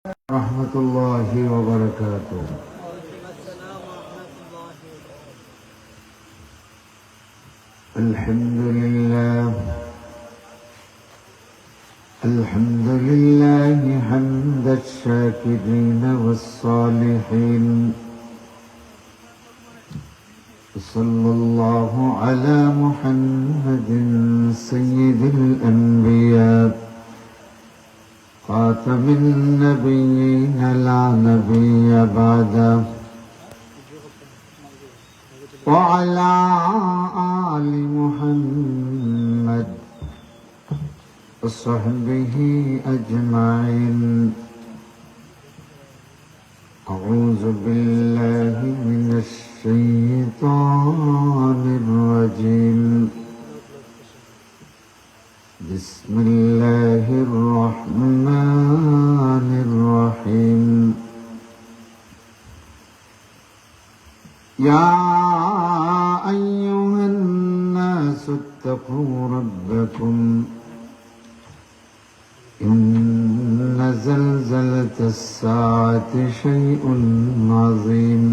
ورحمة الله وبركاته. الحمد لله الحمد لله حمد الشاكرين والصالحين، صلى الله على محمد سيد الأنبياء خاتم النبيين لا نبي بعده، وعلى آل محمد وصحبه أجمعين. أعوذ بالله من الشيطان الرجيم. بسم الله الرحمن الرحيم. يا أيها الناس اتقوا ربكم، إن زلزلة الساعة شيء عظيم،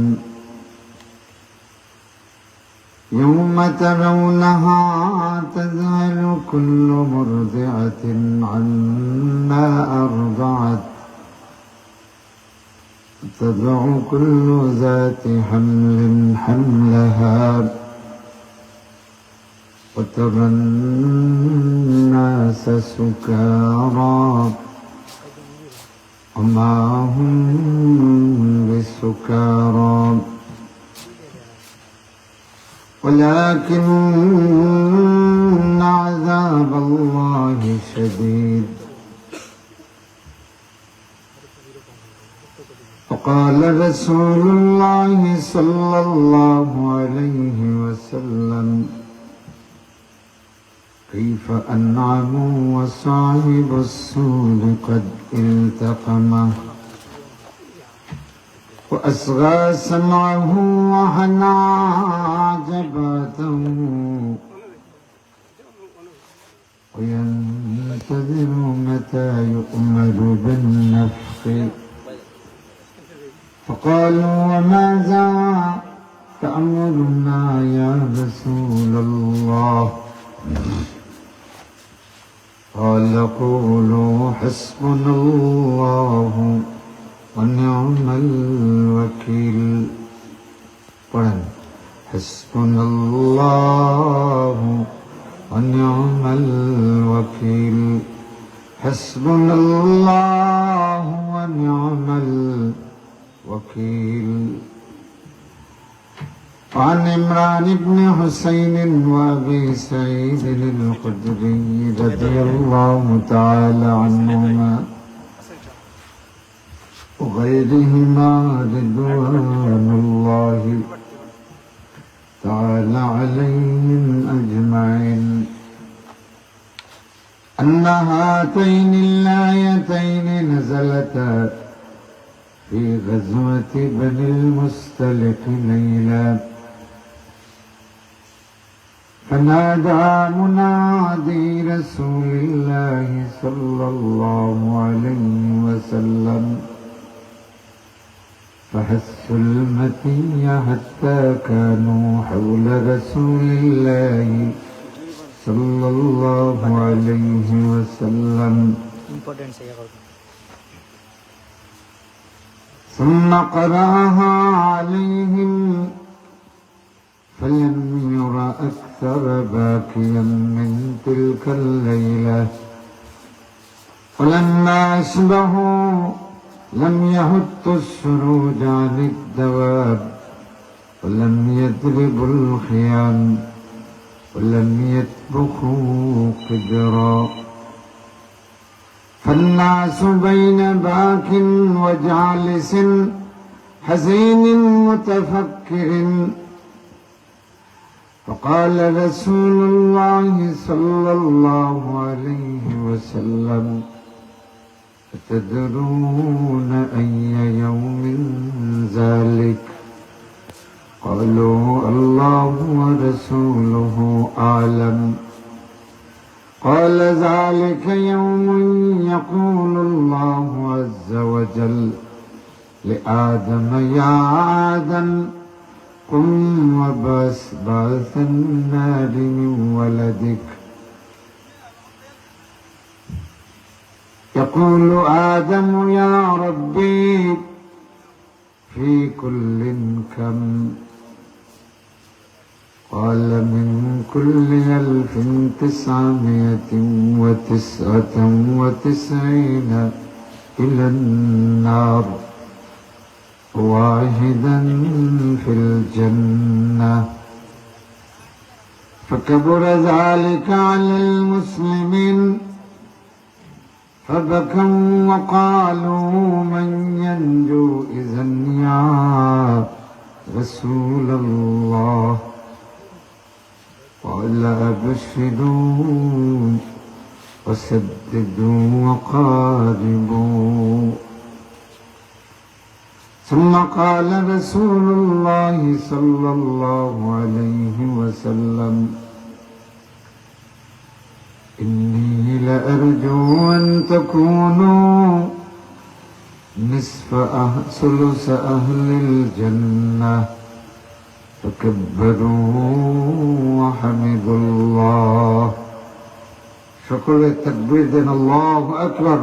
يوم ترونها تذهل كل مرضعة عما أرضعت، تضع كل ذات حمل حملها، وترى الناس سكارى وما هم بسكارى ولكن عذاب الله شديد. وقال رسول الله صلى الله عليه وسلم: كيف أنعم وصاحب السوء قد التقمه، وأصغى سمعه وحنى جبهته، وينتظر متى يؤمر بالنفخ. فقالوا: وماذا تأمرنا يا رسول الله؟ قال: قولوا حسبنا الله ونعم الوكيل. قرآن: حسبنا الله ونعم الوكيل، حسبنا الله ونعم الوكيل. وعن عمران بن حسين وأبي سعيد الخدري رضي الله تعالى عنهما وغيرهما رضوان الله تعالى عليهم أجمعين أن هاتين الآيتين نزلتا في غزوة بني المصطلق ليلا، فنادى منادي رسول الله صلى الله عليه وسلم، فحسوا المتي حتى كانوا حول رسول الله صلى الله عليه وسلم، ثم قرأها عليهم فلم ير أكثر باكيا من تلك الليلة. ولما أصبحوا لم يهتوا السروج عن الدواب، ولم يضربوا الخيام، ولم يطبخوا قدرا، فالناس بين باك وجالس حزين متفكر. فقال رسول الله صلى الله عليه وسلم: أتدرون أي يوم ذلك؟ قالوا: الله ورسوله أعلم. قال ذلك يوم يقول الله عز وجل لآدم يا آدم قم وبأسباث النار من ولدك يقول آدم يا ربي في كل كم قال من كل 1999 إلى النار واحدا في الجنة فكبر ذلك على المسلمين فبكوا وقالوا من ينجو إذن يا رسول الله قال أبشروا وسددوا وقاربوا ثم قال رسول الله صلى الله عليه وسلم إني لأرجو أن تكونوا نصف ثلث أهل الجنة فكبروا وحمدوا الله সকলে তাকবীর দেন আল্লাহু আকবার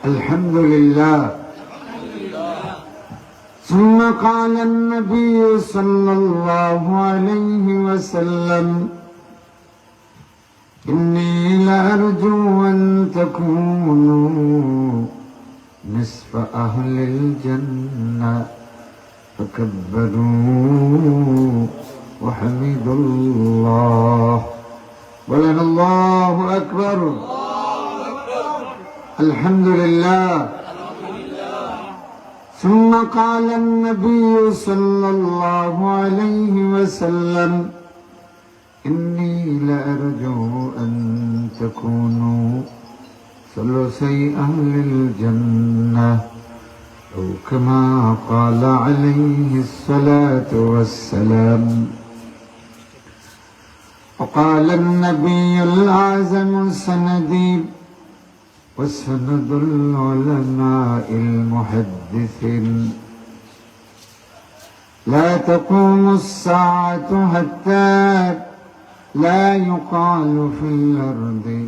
আলহামদুলিল্লাহ ثم قال النبي صلى الله عليه وسلم إني لأرجو أن تكونوا نصف أهل الجنة فكبروا وحمدوا الله ولن الله أكبر الحمد لله ثم قال النبي صلى الله عليه وسلم إني لأرجو أن تكونوا ثلثي أهل الجنة أو كما قال عليه الصلاة والسلام وقال النبي الأعظم سندي وسند العلماء المحدثين لا تقوم الساعة حتى لا يقال في الأرض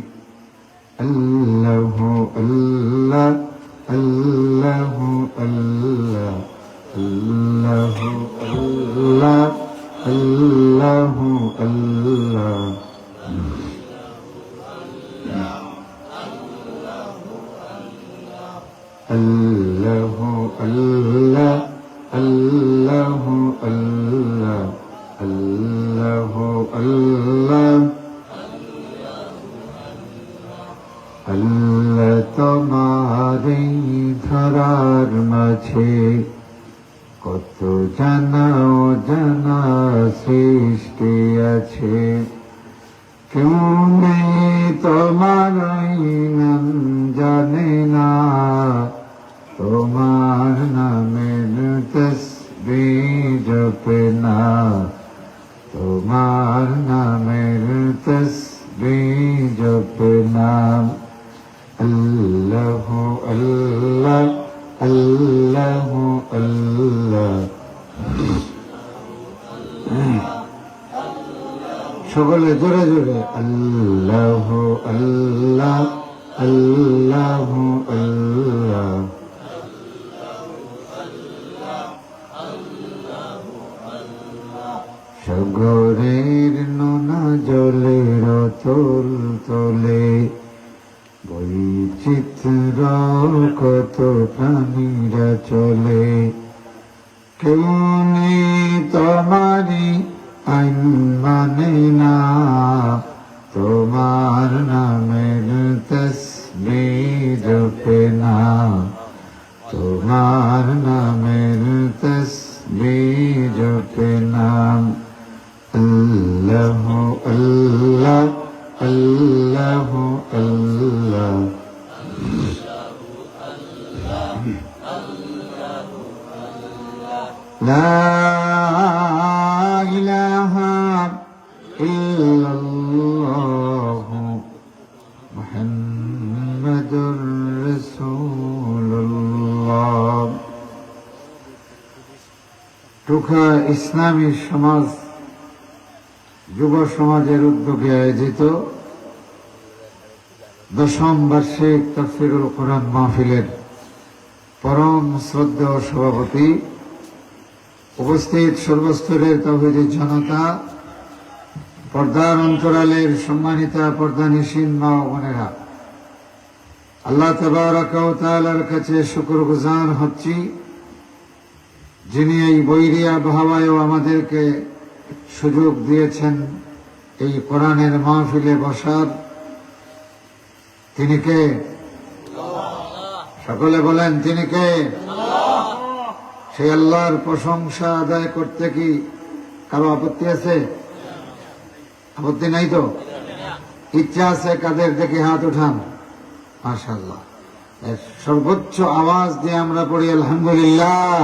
الله الله الله الله الله الله الله الله الله الله الله الله الله الله আল্লাহ তোমার এই ধরার মাঝে কত জানা অজানা সৃষ্টি আছে কেউ নেই তোমার নাম জানে না তোমার নামের তসবিহ জপে না তোমার নামের তসবিহ জপে না الله الله الله الله সকলে জোরে জোরে আল্লাহ আল্লাহ আল্লাহ আল্লাহ সাগরের নোনা জলের তল তলে বৈচিত্র কত প্রাণীরা চলে কেউ নেই তোমারি আইন মানে না তোমার নামের তসবিহ জপে না তোমার নামের তসবিহ জপে না আল্লাহ আল্লাহ الله الله لا إله إلا الله রাসূলুল্লাহ। টুকা ইসলামী সমাজ যুব সমাজের উদ্যোগে আয়োজিত 10ম বার্ষিক তাফসীরুল কোরআন মাহফিলের পরম শ্রদ্ধেয় সভাপতি, উপস্থিত সর্বস্তরের তাওহীদি জনতা, পর্দার অন্তরালের সম্মানিতা পর্দানিশীন মা ও বোনেরা, আল্লাহ তাবারাকা ওয়া তাআলার কাছে শুকরগুজার হচ্ছি, যিনি এই বৈরী আবহাওয়ায়ও আমাদেরকে সুযোগ দিয়েছেন এই কোরআনের মাহফিলে বসার। তিনি কে? সকলে বলেন তিনি কে? সেই আল্লাহর প্রশংসা আদায় করতে কি কারো আপত্তি আছে? আপত্তি নাই তো? ইচ্ছা আছে কাদের? দেখি হাত উঠান। মাশাআল্লাহ। সর্বোচ্চ আওয়াজ দিয়ে আমরা পড়ি আলহামদুলিল্লাহ।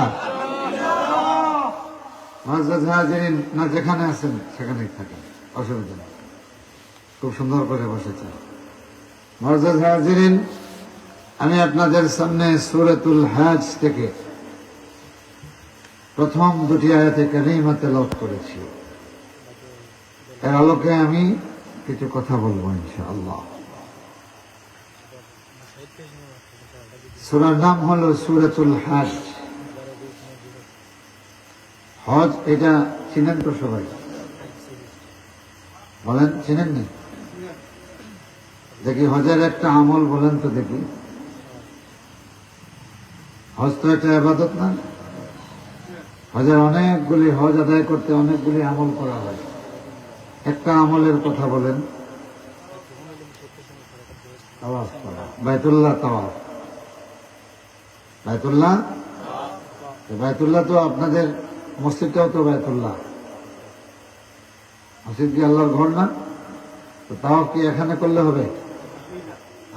না যেখানে আছেন সেখানেই থাকেন, অসুবিধা নেই, খুব সুন্দর করে বসেছেন। মুআজ্জাজ হাজিরিন, আমি আপনাদের সামনে সূরাতুল হজ থেকে প্রথম দুটি আয়াতে কারিমা তেলাওয়াত করেছি। এর আলোকে আমি কিছু কথা বলবো ইনশাআল্লাহ। সূরার নাম হলো সূরাতুল হজ। হজ এটা চিনেন তো সবাই? বলেন, চিনেন নি? দেখি হজের একটা আমল বলেন তো দেখি। হজ তো একটা ইবাদত না? হজের অনেকগুলি, হজ আদায় করতে অনেকগুলি আমল করা হয়। একটা আমলের কথা বলেন। তাওয়াফ করা, বাইতুল্লাহ তাওয়াফ। বাইতুল্লাহ, বাইতুল্লাহ তো আপনাদের মসজিদটাও তো বাইতুল্লাহ। মসজিদ কি আল্লাহর ঘর না? তো তাওয়াফ কি এখানে করলে হবে?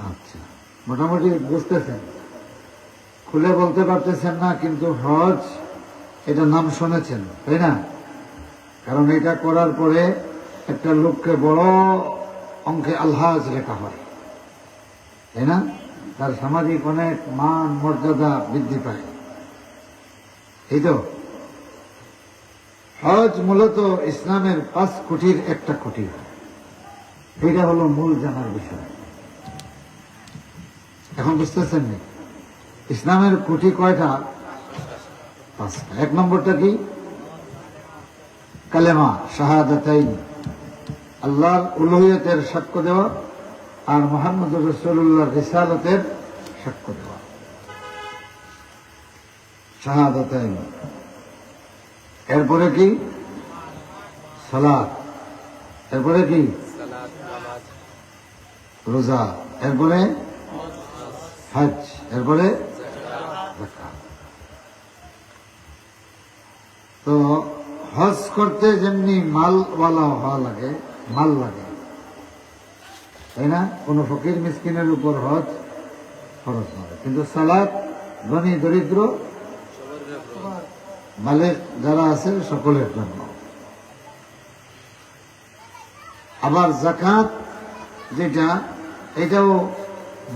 আচ্ছা, মোটামুটি বুঝতেছেন, খুলে বলতে পারতেছেন না, কিন্তু হজ এটা নাম শুনেছেন তাই না? কারণ এটা করার পরে একটা লোককে বড় অঙ্কে আলহাজ লেখা হয়, তাই না? তার সামাজিক অনেক মান মর্যাদা বৃদ্ধি পায়। এই তো হজ মূলত ইসলামের 5 খুঁটির একটা খুঁটি। এটা হলো মূল জানার বিষয়। এখন বুঝতেছেন নি ইসলামের খুঁটি কয়টা? 5টা। 1 নম্বরটা কি? কালেমা শাহাদাতাইন, আল্লাহর উলুহিয়তের সাক্ষ্য দেওয়া আর মুহাম্মদুর রাসূলুল্লাহর রিসালাতের সাক্ষ্য দেওয়া, শাহাদাতাইন। এরপরে কি? সালাত। এরপরে কি? রোজা। এরপরে হজ। এরপরে যাকাত। তো হজ করতে যেমনি মালওয়ালা হওয়া লাগে, মাল লাগে, তাই না? কোন ফকির মিসকিনের উপর হজ খরচ নয়। কিন্তু সালাত ধনী দরিদ্র মালিক যারা আছে সকলের জন্য। আবার যাকাত যেটা, এটাও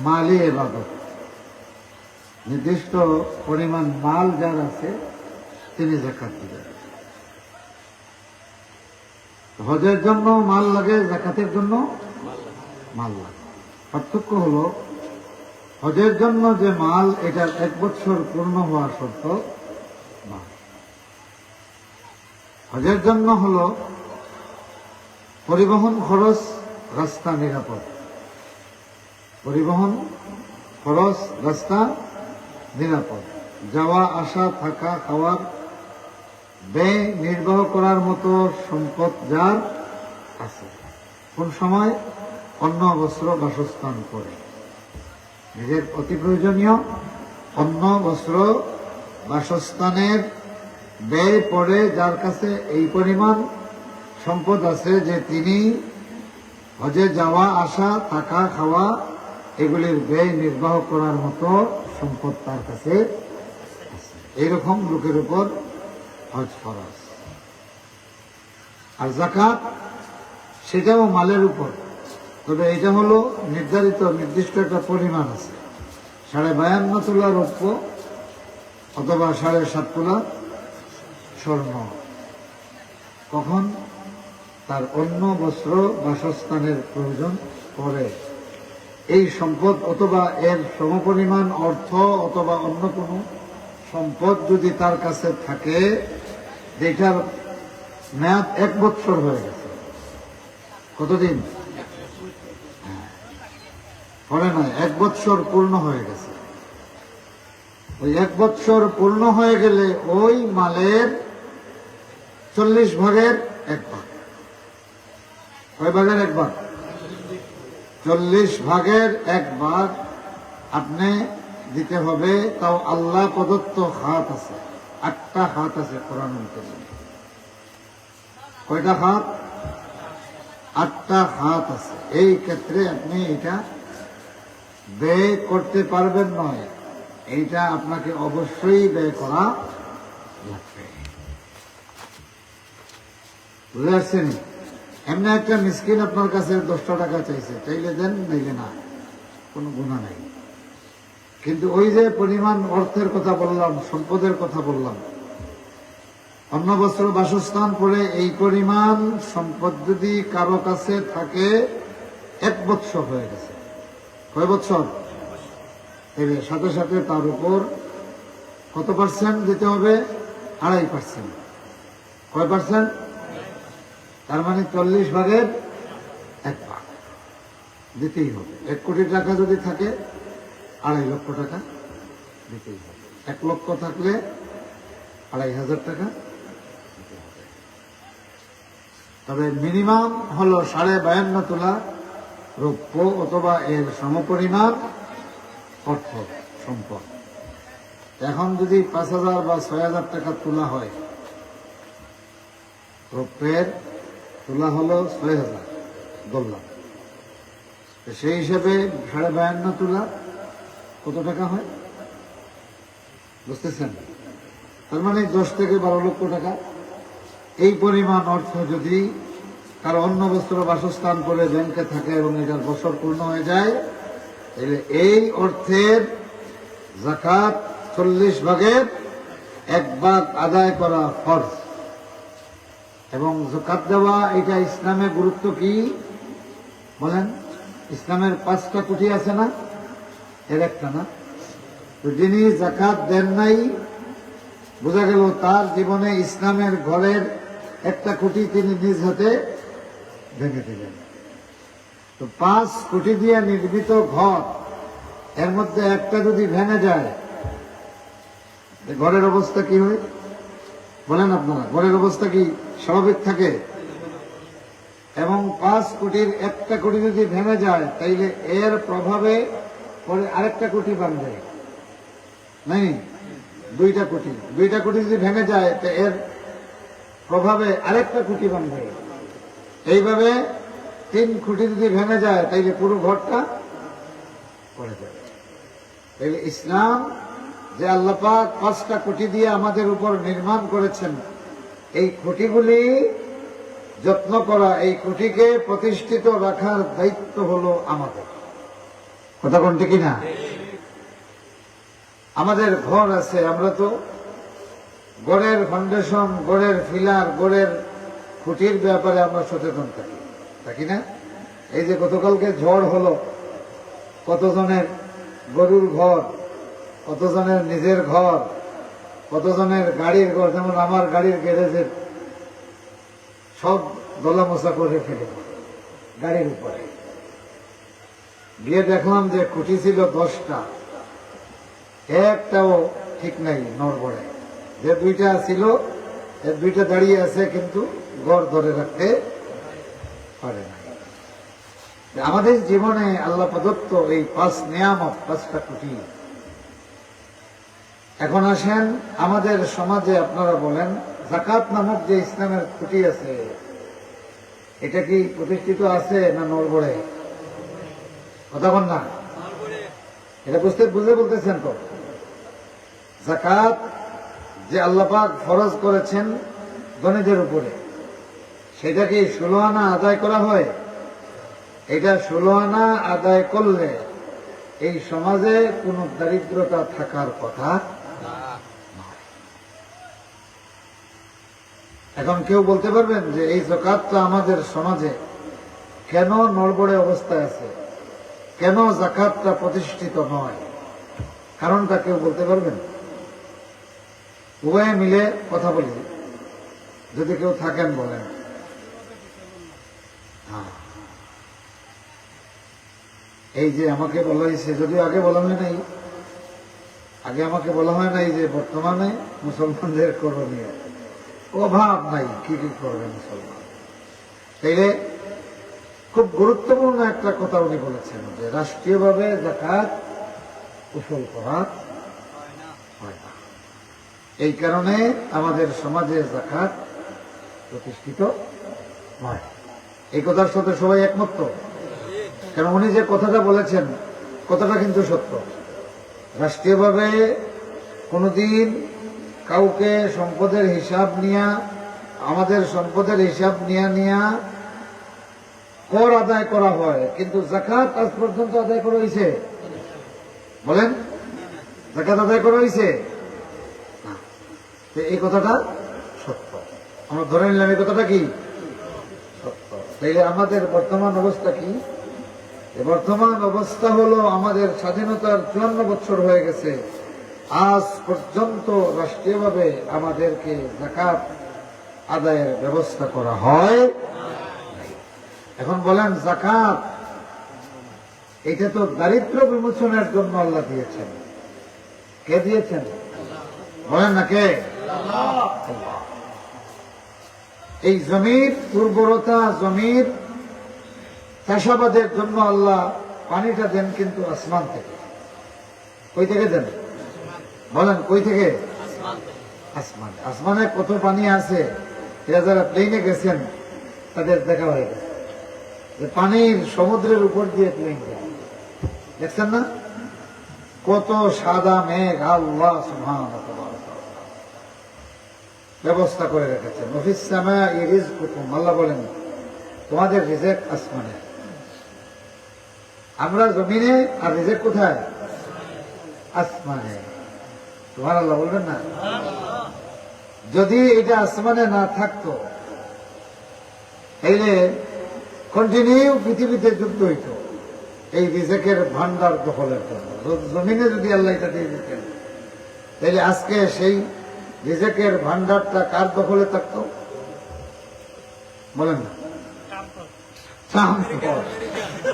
মালি ইবাদত। নির্দিষ্ট পরিমাণ মাল যার আছে তিনি যাকাত দিবেন। হজের জন্য মাল লাগে, যাকাতের জন্য মাল লাগে। পার্থক্য হলো হজের জন্য যে মাল, এটা 1 বছর পূর্ণ হওয়ার শর্ত না। হজের জন্য হলো পরিবহন খরচ, রাস্তা নিরাপদ। পরিবহন খরচ, রাস্তা নিরাপদ, যাওয়া আসা, থাকা, খাওয়ার ব্যয় নির্বাহ করার মতো সম্পদ যার আছে। কোন সময়? অন্ন, বস্ত্র, বাসস্থান করে। নিজের অতি প্রয়োজনীয় অন্ন, বস্ত্র, বাসস্থানের ব্যয় পড়ে যার কাছে এই পরিমাণ সম্পদ আছে যে তিনি হজে যাওয়া আসা, থাকা, খাওয়া এগুলির ব্যয় নির্বাহ করার মতো সম্পদ তার কাছে আছে। এইরকম লোকের উপর হজ ফরজ। আর যাকাত সেটাও মালের উপর, তবে এটা হলো নির্ধারিত নির্দিষ্ট একটা পরিমাণ আছে। 52.5 তোলা রৌপ্য অথবা 7.5 তোলা স্বর্ণ। কখন? তার অন্য বস্ত্র বাসস্থানের প্রয়োজন পড়ে। এই সম্পদ অথবা এর সমপরিমাণ অর্থ অথবা অন্য কোনো সম্পদ যদি তার কাছে থাকে, যেটার মেয়াদ 1 বছর হয়ে গেছে। কতদিন? পরে নয়, 1 বছর পূর্ণ হয়ে গেছে। ওই 1 বছর পূর্ণ হয়ে গেলে ওই মালের 40 ভাগের 1 ভাগ। কয় ভাগের 1 ভাগ? 40 ভাগের 1 ভাগ আপনি দিতে হবে। তাও আল্লাহ প্রদত্ত হাত আছে, 8টা হাত আছে কোরআনুল কারীম। কয়টা হাত? 8টা হাত আছে। এই ক্ষেত্রে আপনি এটা ব্যয় করতে পারবেন নয়, এইটা আপনাকে অবশ্যই ব্যয় করা লাগবে। বুঝতে পারছেন? এমনি একটা মিসকিন আপনার কাছে 10টা টাকা চাইছে, চাইলে দেন, নাইলে না, কোনো গুনাহ নাই। কিন্তু ওই যে পরিমাণ অর্থের কথা বললাম, সম্পদের কথা বললাম, অন্য বস্ত্র বাসস্থান পরে এই পরিমাণ সম্পদ যদি কারো কাছে থাকে, 1 বছর হয়ে গেছে। কয় বছর? এর সাথে সাথে তার উপর কত পার্সেন্ট দিতে হবে? 2.5%। কয় পার্সেন্ট? তার মানে 40 ভাগের 1 ভাগ দিতেই হবে। 1 কোটি টাকা যদি থাকে, 2.5 লক্ষ টাকা দিতেই হবে। 1 লক্ষ থাকলে 2.5 টাকা দিতে হবে। তবে মিনিমাম হলো 52.5 তোলা রৌপ্য অথবা এর সমপরিমাণ অর্থ সম্পদ। এখন যদি 5,000 বা 6,000 টাকা তোলা হয়, রৌপ্যের তোলা হলো 6,000 $, সেই হিসেবে 52.5 তোলা কত টাকা হয় বুঝতেছেন? তার মানে 10 থেকে 12 লক্ষ টাকা। এই পরিমাণ অর্থ যদি কারো অন্য বস্ত্র বাসস্থান করে ব্যাংকে থাকে এবং এটার বছর পূর্ণ হয়ে যায়, তাহলে এই অর্থের যাকাত 40 ভাগের 1 ভাগ আদায় করা ফরজ। এবং যাকাত দেওয়া, এটা ইসলামের গুরুত্ব কি বলেন? ইসলামের 5টা কুঠি আছে না, এর একটা না? তো যিনি যাকাত দেন নাই, বোঝা গেল তার জীবনে ইসলামের ঘরের একটা খুঁটি তিনি নিজ হাতে ভেঙে দিলেন। তো 5 কোটি দিয়ে নির্মিত ঘর, এর মধ্যে একটা যদি ভেঙে যায়, ঘরের অবস্থা কি হয় বলেন আপনারা? ঘরের অবস্থা কি স্বাভাবিক থাকে? এবং 5 কোটির একটা কোটি যদি ভেঙে যায়, তাইলে এর প্রভাবে পরে আরেকটা কোটি ভাঙবে, নাই? 2টা কোটি যদি ভেঙে যায়, তো এর প্রভাবে আরেকটা কোটি ভাঙবে। এইভাবে 3 কোটি যদি ভেঙে যায়, তাইলে পুরো ঘরটা পড়ে যাবে। তাইলে ইসলাম যে আল্লাহ পাক 5টা কোটি দিয়ে আমাদের উপর নির্মাণ করেছেন, এই খুঁটিগুলি যত্ন করা, এই খুঁটিকে প্রতিষ্ঠিত রাখার দায়িত্ব হলো আমাদের। কথা কোনটি কিনা? আমাদের ঘর আছে, আমরা তো গড়ের ফাউন্ডেশন, গড়ের ফিলার, গড়ের খুঁটির ব্যাপারে আমরা সচেতন থাকি না? এই যে গতকালকে ঝড় হলো, কতজনের গরুর ঘর, কতজনের নিজের ঘর, কতজনের গাড়ির ঘর, যেমন আমার গাড়ির গ্যারেজের সব দলামোচা করে ফেলে গাড়ির উপরে। গিয়ে দেখলাম যে খুঁটি ছিল 10টা, একটাও ঠিক নাই নড়বড়ে। যে 2টা ছিল, 2টা দাঁড়িয়ে আছে, কিন্তু ঘর ধরে রাখতে পারে না। আমাদের জীবনে আল্লাহ প্রদত্ত এই 5 নিয়ামত, 5টা খুঁটি। এখন আসেন আমাদের সমাজে, আপনারা বলেন, যাকাত নামক যে ইসলামের খুঁটি আছে, এটা কি প্রতিষ্ঠিত আছে না নড়বড়ে? কথা বল না, এটা বুঝে বলতেছেন তো? যাকাত যে আল্লাহ পাক ফরজ করেছেন ধনীদের উপরে, সেটা কি 16 আনা আদায় করা হয়? এটা 16 আনা আদায় করলে এই সমাজে কোনো দারিদ্রতা থাকার কথা। এখন কেউ বলতে পারবেন যে এই যাকাতটা আমাদের সমাজে কেন নড়বড়ে অবস্থায় আছে, কেন যাকাতটা প্রতিষ্ঠিত নয়? কারণটা কেউ বলতে পারবেন? উভয়ে মিলে কথা বলি, যদি কেউ থাকেন বলেন। এই যে আমাকে বলা হয়েছে, যদিও আগে বলা হয় নাই, আগে আমাকে বলা হয় নাই যে বর্তমানে মুসলমানদের করণীয় অভাব নাই, কি কি করবে মুসলমান। তাইলে খুব গুরুত্বপূর্ণ একটা কথা উনি বলেছেন যে রাষ্ট্রীয়ভাবে যাকাত উসুল করা হয় না। এই কারণে আমাদের সমাজে যাকাত প্রতিষ্ঠিত হয়। এই কথার সাথে সবাই একমত তো? কারণ উনি যে কথাটা বলেছেন, কথাটা কিন্তু সত্য। রাষ্ট্রীয়ভাবে কোনোদিন কাউকে সম্পদের হিসাব নিয়া, আমাদের সম্পদের হিসাব নিয়া কর আদায় করা হয়, কিন্তু যাকাত আজ পর্যন্ত আদায় করা হয়েছে? বলেন, যাকাত আদায় করা হয়েছে? এই কথাটা সত্য, আমরা ধরে নিলাম এই কথাটা কি সত্য। তাইলে আমাদের বর্তমান অবস্থা কি? বর্তমান অবস্থা হলো আমাদের স্বাধীনতার 54 বছর হয়ে গেছে, আজ পর্যন্ত রাষ্ট্রীয়ভাবে আমাদেরকে যাকাত আদায়ের ব্যবস্থা করা হয়। এখন বলেন, যাকাত এটা তো দারিদ্র বিমোচনের জন্য আল্লাহ দিয়েছেন। কে দিয়েছেন? বলেন না কে? এই জমির উর্বরতা, জমির চাষাবাদের জন্য আল্লাহ পানিটা দেন কিন্তু আসমান থেকে। কই থেকে দেন? বলেন, কই থেকে? আসমানে। আসমানে কত পানি আছে, এরা যারা প্লেনে গেছেন তাদের দেখা হয়ে গেছে যে পানির সমুদ্রের উপর দিয়ে প্লেন যায়, দেখছেন না? কত সাদা মেঘ আল্লাহ সুবহানাহু ওয়া তাআলা ব্যবস্থা করে রেখেছেন। ওয়াফিস সামাই রিজকুকুম, আল্লাহ বলেন তোমাদের রিজেক আসমানে, আমরা জমিনে, আর রিজেক কোথায়? আসমানে। সুবহানাল্লাহ বলবেন না? যদি এটা আসমানে না থাকতো তাইলে কন্টিনিউ পৃথিবীতে যুদ্ধ হইত এই রিজেকের ভান্ডার দখলের জন্য। জমিনে যদি আল্লাহ এটা দিয়ে দিতেন তাইলে আজকে সেই রিজেকের ভান্ডারটা কার দখলে থাকতো? বলেন না?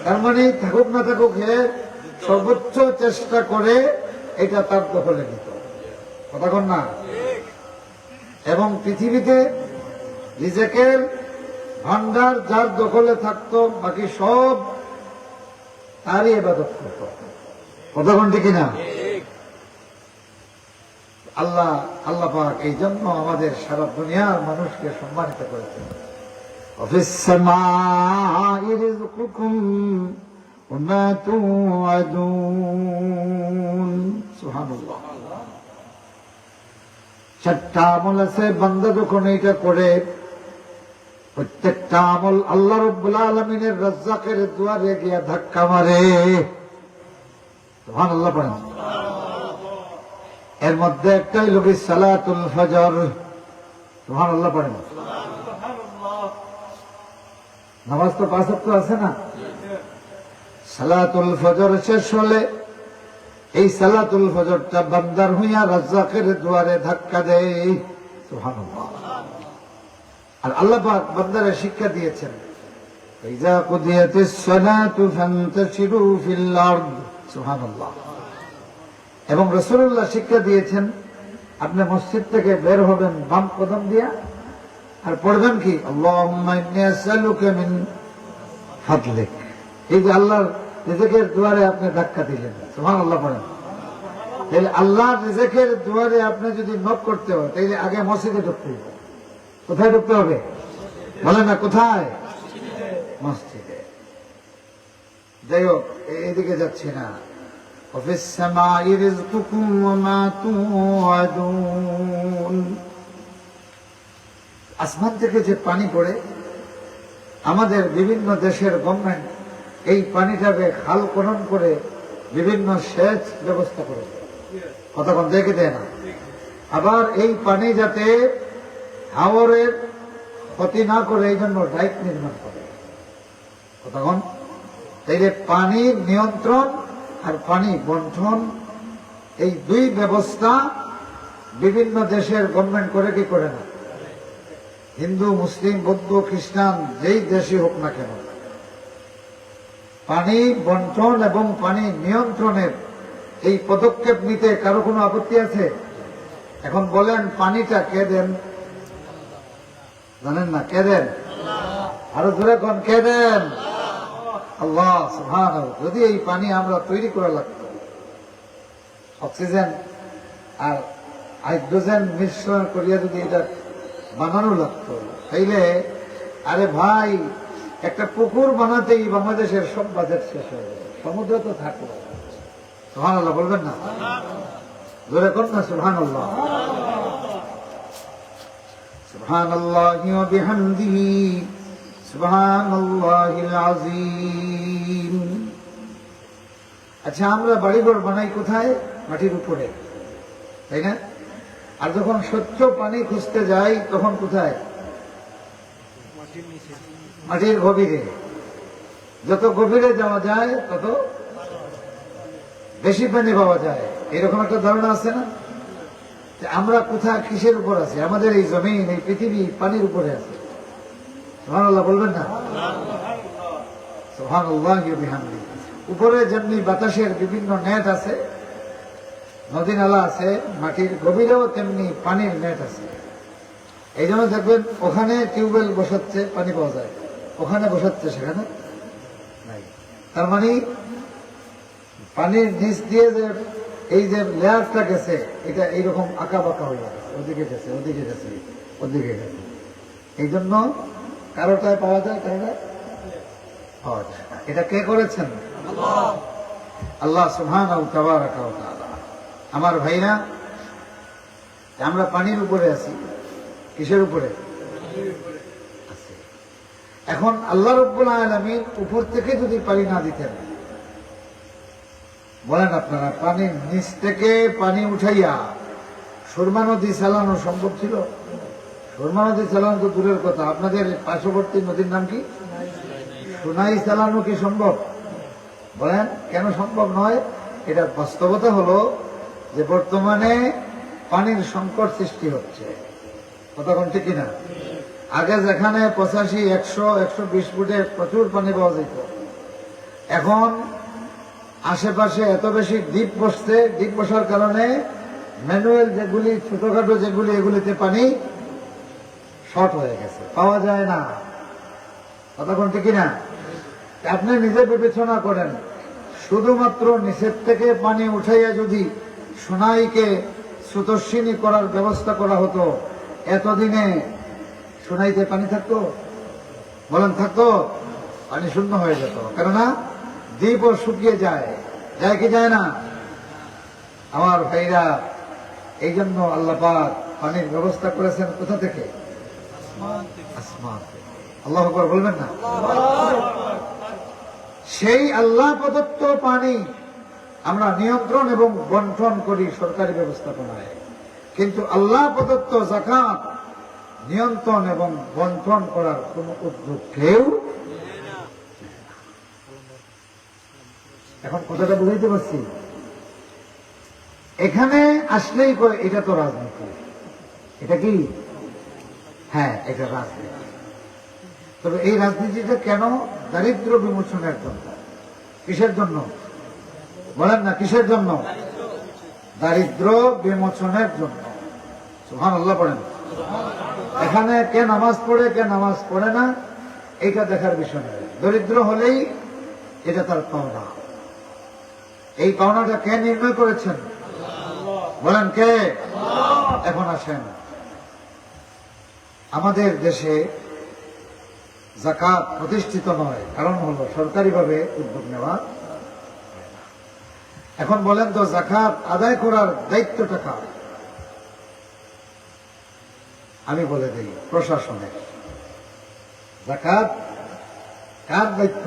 তার মানে থাকুক না থাকুক, হে সর্বোচ্চ চেষ্টা করে এটা তার দখলে নিত। কথা কন না? এবং পৃথিবীতে রিজেকের ভান্ডার যার দখলে থাকতো, বাকি সব তারই ইবাদত করত। কথা কন ঠিক না? আল্লাহ পাক এই জন্য আমাদের সারা দুনিয়ার মানুষকে সম্মানিত করেছেন। وفي السماء رزقكم وما توعدون। সুবহানাল্লাহ। চারটা আমল আছে, বান্দা যখন এটা করে প্রত্যেকটা আমল আল্লাহ রাব্বুল আলামিনের রাজ্জাকের দুয়ারে গিয়া ধাক্কা মারে। সুবহানাল্লাহ পড়েন। এর মধ্যে একটাই হলো সালাতুল ফজর। সুবহানাল্লাহ পড়েন। নামাজ তো 5 ওয়াক্ত আছে না? সালাতুল ফজর শেষ হলে এই সালাতুল ফজরটা বান্দার হইয়া রাজ্জাকের দুয়ারে ধাক্কা দেয়। সুবহানাল্লাহ। আর আল্লাহ পাক বান্দারে শিক্ষা দিয়েছেন, ইযা কুদিয়াতিস সালাতু ফান্তাশিরু ফিল আরদ। সুবহানাল্লাহ। এবং রাসূলুল্লাহ শিক্ষা দিয়েছেন, আপনি মসজিদ থেকে বের হবেন বাম কদম দিয়া, আর পড়বেন কি? আল্লাহুম্মা ইন্নী আসআলুকা মিন ফাদলিক। এই যে আল্লাহর রিজেকের দুয়ারে আপনি ধাক্কা দিলেন, সুবহানাল্লাহ পড়েন। তাহলে আল্লাহর রিজেকের দুয়ারে আপনি যদি নক করতে হয় তাহলে আগে মসজিদে ঢুকতে হবে। কোথায় ঢুকতে হবে? বলেন না কোথায়? মসজিদে। যাই হোক, এদিকে যাচ্ছি না। ওয়াফিস সামাই রিজকুকুম ওয়া মা তুআদুন। আসমান থেকে যে পানি পড়ে, আমাদের বিভিন্ন দেশের গভর্নমেন্ট এই পানিটাকে খাল খনন করে বিভিন্ন সেচ ব্যবস্থা করে, কতক্ষণ দেখে দেয় না। আবার এই পানি যাতে হাওরের ক্ষতি না করে এই জন্য ডাইক নির্মাণ করে, কতক্ষণ। তাইলে পানির নিয়ন্ত্রণ আর পানি বন্টন এই দুই ব্যবস্থা বিভিন্ন দেশের গভর্নমেন্ট করে কি করে না? হিন্দু, মুসলিম, বৌদ্ধ, খ্রিস্টান যেই দেশই হোক না কেন, পানি বন্টন এবং পানি নিয়ন্ত্রণের এই পদক্ষেপ নিতে কারো কোনো আপত্তি আছে? এখন বলেন পানিটা কে দেন? জানেন না কে দেন? আরো জোরে কোন কে দেন? আল্লাহ সুবহানাহু। যদি এই পানি আমরা তৈরি করা লাগতো, অক্সিজেন আর হাইড্রোজেন মিশ্রণ করিয়া যদি এটা বানানো লাগতো, তাইলে আরে ভাই একটা পুকুর বানাতেই বাংলাদেশের সব বাজেট শেষ হয়ে যাবে। সমুদ্র তো থাকলো। সুবহানাল্লাহ বলবেন না? জোরে কোন না সুবহানাল্লাহ। সুবহানাল্লাহি ওয়া বিহামদিহি সুবহানাল্লাহিল আযীম। আচ্ছা, আমরা বাড়িঘর বানাই কোথায়? মাটির উপরে, তাই না? আর যখন স্বচ্ছ পানি খুঁজতে যাই তখন কোথায়? মাটির গভীরে। যত গভীরে যাওয়া যায় তত বেশি পানি পাওয়া যায়, এরকম একটা ধারণা আছে না? আমরা কোথায় কিসের উপর আছি? আমাদের এই জমিন, এই পৃথিবী পানির উপরে আছে। সুবহানাল্লাহ বলবেন না? সুবহানাল্লাহি ওয়া বিহামদিহি। উপরে যেমনি বাতাসের বিভিন্ন নেট আছে, নদী নালা আছে, মাটির গভীরেও তেমনি পানির নেট আছে। এই জন্য দেখবেন ওখানে টিউবওয়েল বসাচ্ছে, পানি পাওয়া যায়, ওখানে বসাচ্ছে, সেখানে নাই। তার মানে পানির নিচ দিয়ে যে এই যে লেয়ারটা গেছে, এটা এইরকম আঁকা বাঁকা হয়ে গেছে, ওদিকে গেছে, ওদিকে গেছে, ওদিকে গেছে। এই জন্য কারোটায় পাওয়া যায়, কারোটায় পাওয়া যায় না। এটা কে করেছেন? আল্লাহ সুবহানাহু ওয়া তাআলা। আমার ভাইরা, আমরা পানির উপরে আছি। কিসের উপরে আছি? এখন আল্লাহ রাব্বুল আলামিন উপর থেকে যদি পানি না দিতেন, বলেন আপনারা, পানির নিচ থেকে পানি উঠাইয়া সুরমা নদী চালানো সম্ভব ছিল? সুরমা নদী চালানো তো দূরের কথা, আপনাদের পার্শ্ববর্তী নদীর নাম কি? সোনাই চালানো কি সম্ভব? বলেন কেন সম্ভব নয়? এটা বাস্তবতা হলো যে বর্তমানে পানির সংকট সৃষ্টি হচ্ছে, কতক্ষণ ঠিক কিনা? আগে যেখানে 85, 100, 120 ফুটে প্রচুর পানি পাওয়া যেত, এখন আশেপাশে এত বেশি দ্বীপ বসছে, দ্বীপ বসার কারণে ম্যানুয়াল যেগুলি ছোটখাটো যেগুলি, এগুলিতে পানি শর্ট হয়ে গেছে, পাওয়া যায় না, কতক্ষণ ঠিক কিনা? আপনি নিজে বিবেচনা করেন, শুধুমাত্র নিচের থেকে পানি উঠাইয়া যদি সোনাইকে স্রোতস্বিনী করার ব্যবস্থা করা হতো, এতদিনে সোনাইতে পানি থাকতো? বলেন থাকতো? পানি শূন্য হয়ে যেত, কেননা দ্বীপও শুকিয়ে যায়, যায় কি যায় না? আমার ভাইরা, এই জন্য আল্লাহ পাক পানির ব্যবস্থা করেছেন কোথা থেকে? আসমান থেকে। আল্লাহু আকবার বলবেন না? সেই আল্লাহ প্রদত্ত পানি আমরা নিয়ন্ত্রণ এবং বন্টন করি সরকারি ব্যবস্থাপনায়, কিন্তু আল্লাহ প্রদত্ত যাকাত নিয়ন্ত্রণ এবং বন্টন করার কোন উদ্যোগ কেউ। এখন কথাটা বুঝাইতে পারছি? এখানে আসলেই করে এটা তো রাজনীতি। এটা কি? হ্যাঁ, এটা রাজনীতি। তবে এই রাজনীতিটা কেন? দারিদ্র বিমোচনের জন্য। কিসের জন্য? বলেন না, কিসের জন্য? দারিদ্র বিমোচনের জন্য। সুবহানাল্লাহ পড়েন। এখানে কে নামাজ পড়ে, কে নামাজ পড়ে না, এইটা দেখার বিষয় নয়। দরিদ্র হলেই এটা তার পাওনা। এই পাওনাটা কে নির্ণয় করেছেন? বলেন কে? এখন আসেন, আমাদের দেশে যাকাত প্রতিষ্ঠিত নয়, কারণ হলো সরকারিভাবে উদ্যোগ নেওয়া। এখন বলেন তো, যাকাত আদায় করার দায়িত্বটা কার? আমি বলে দিই, প্রশাসনের। যাকাত কার দায়িত্ব?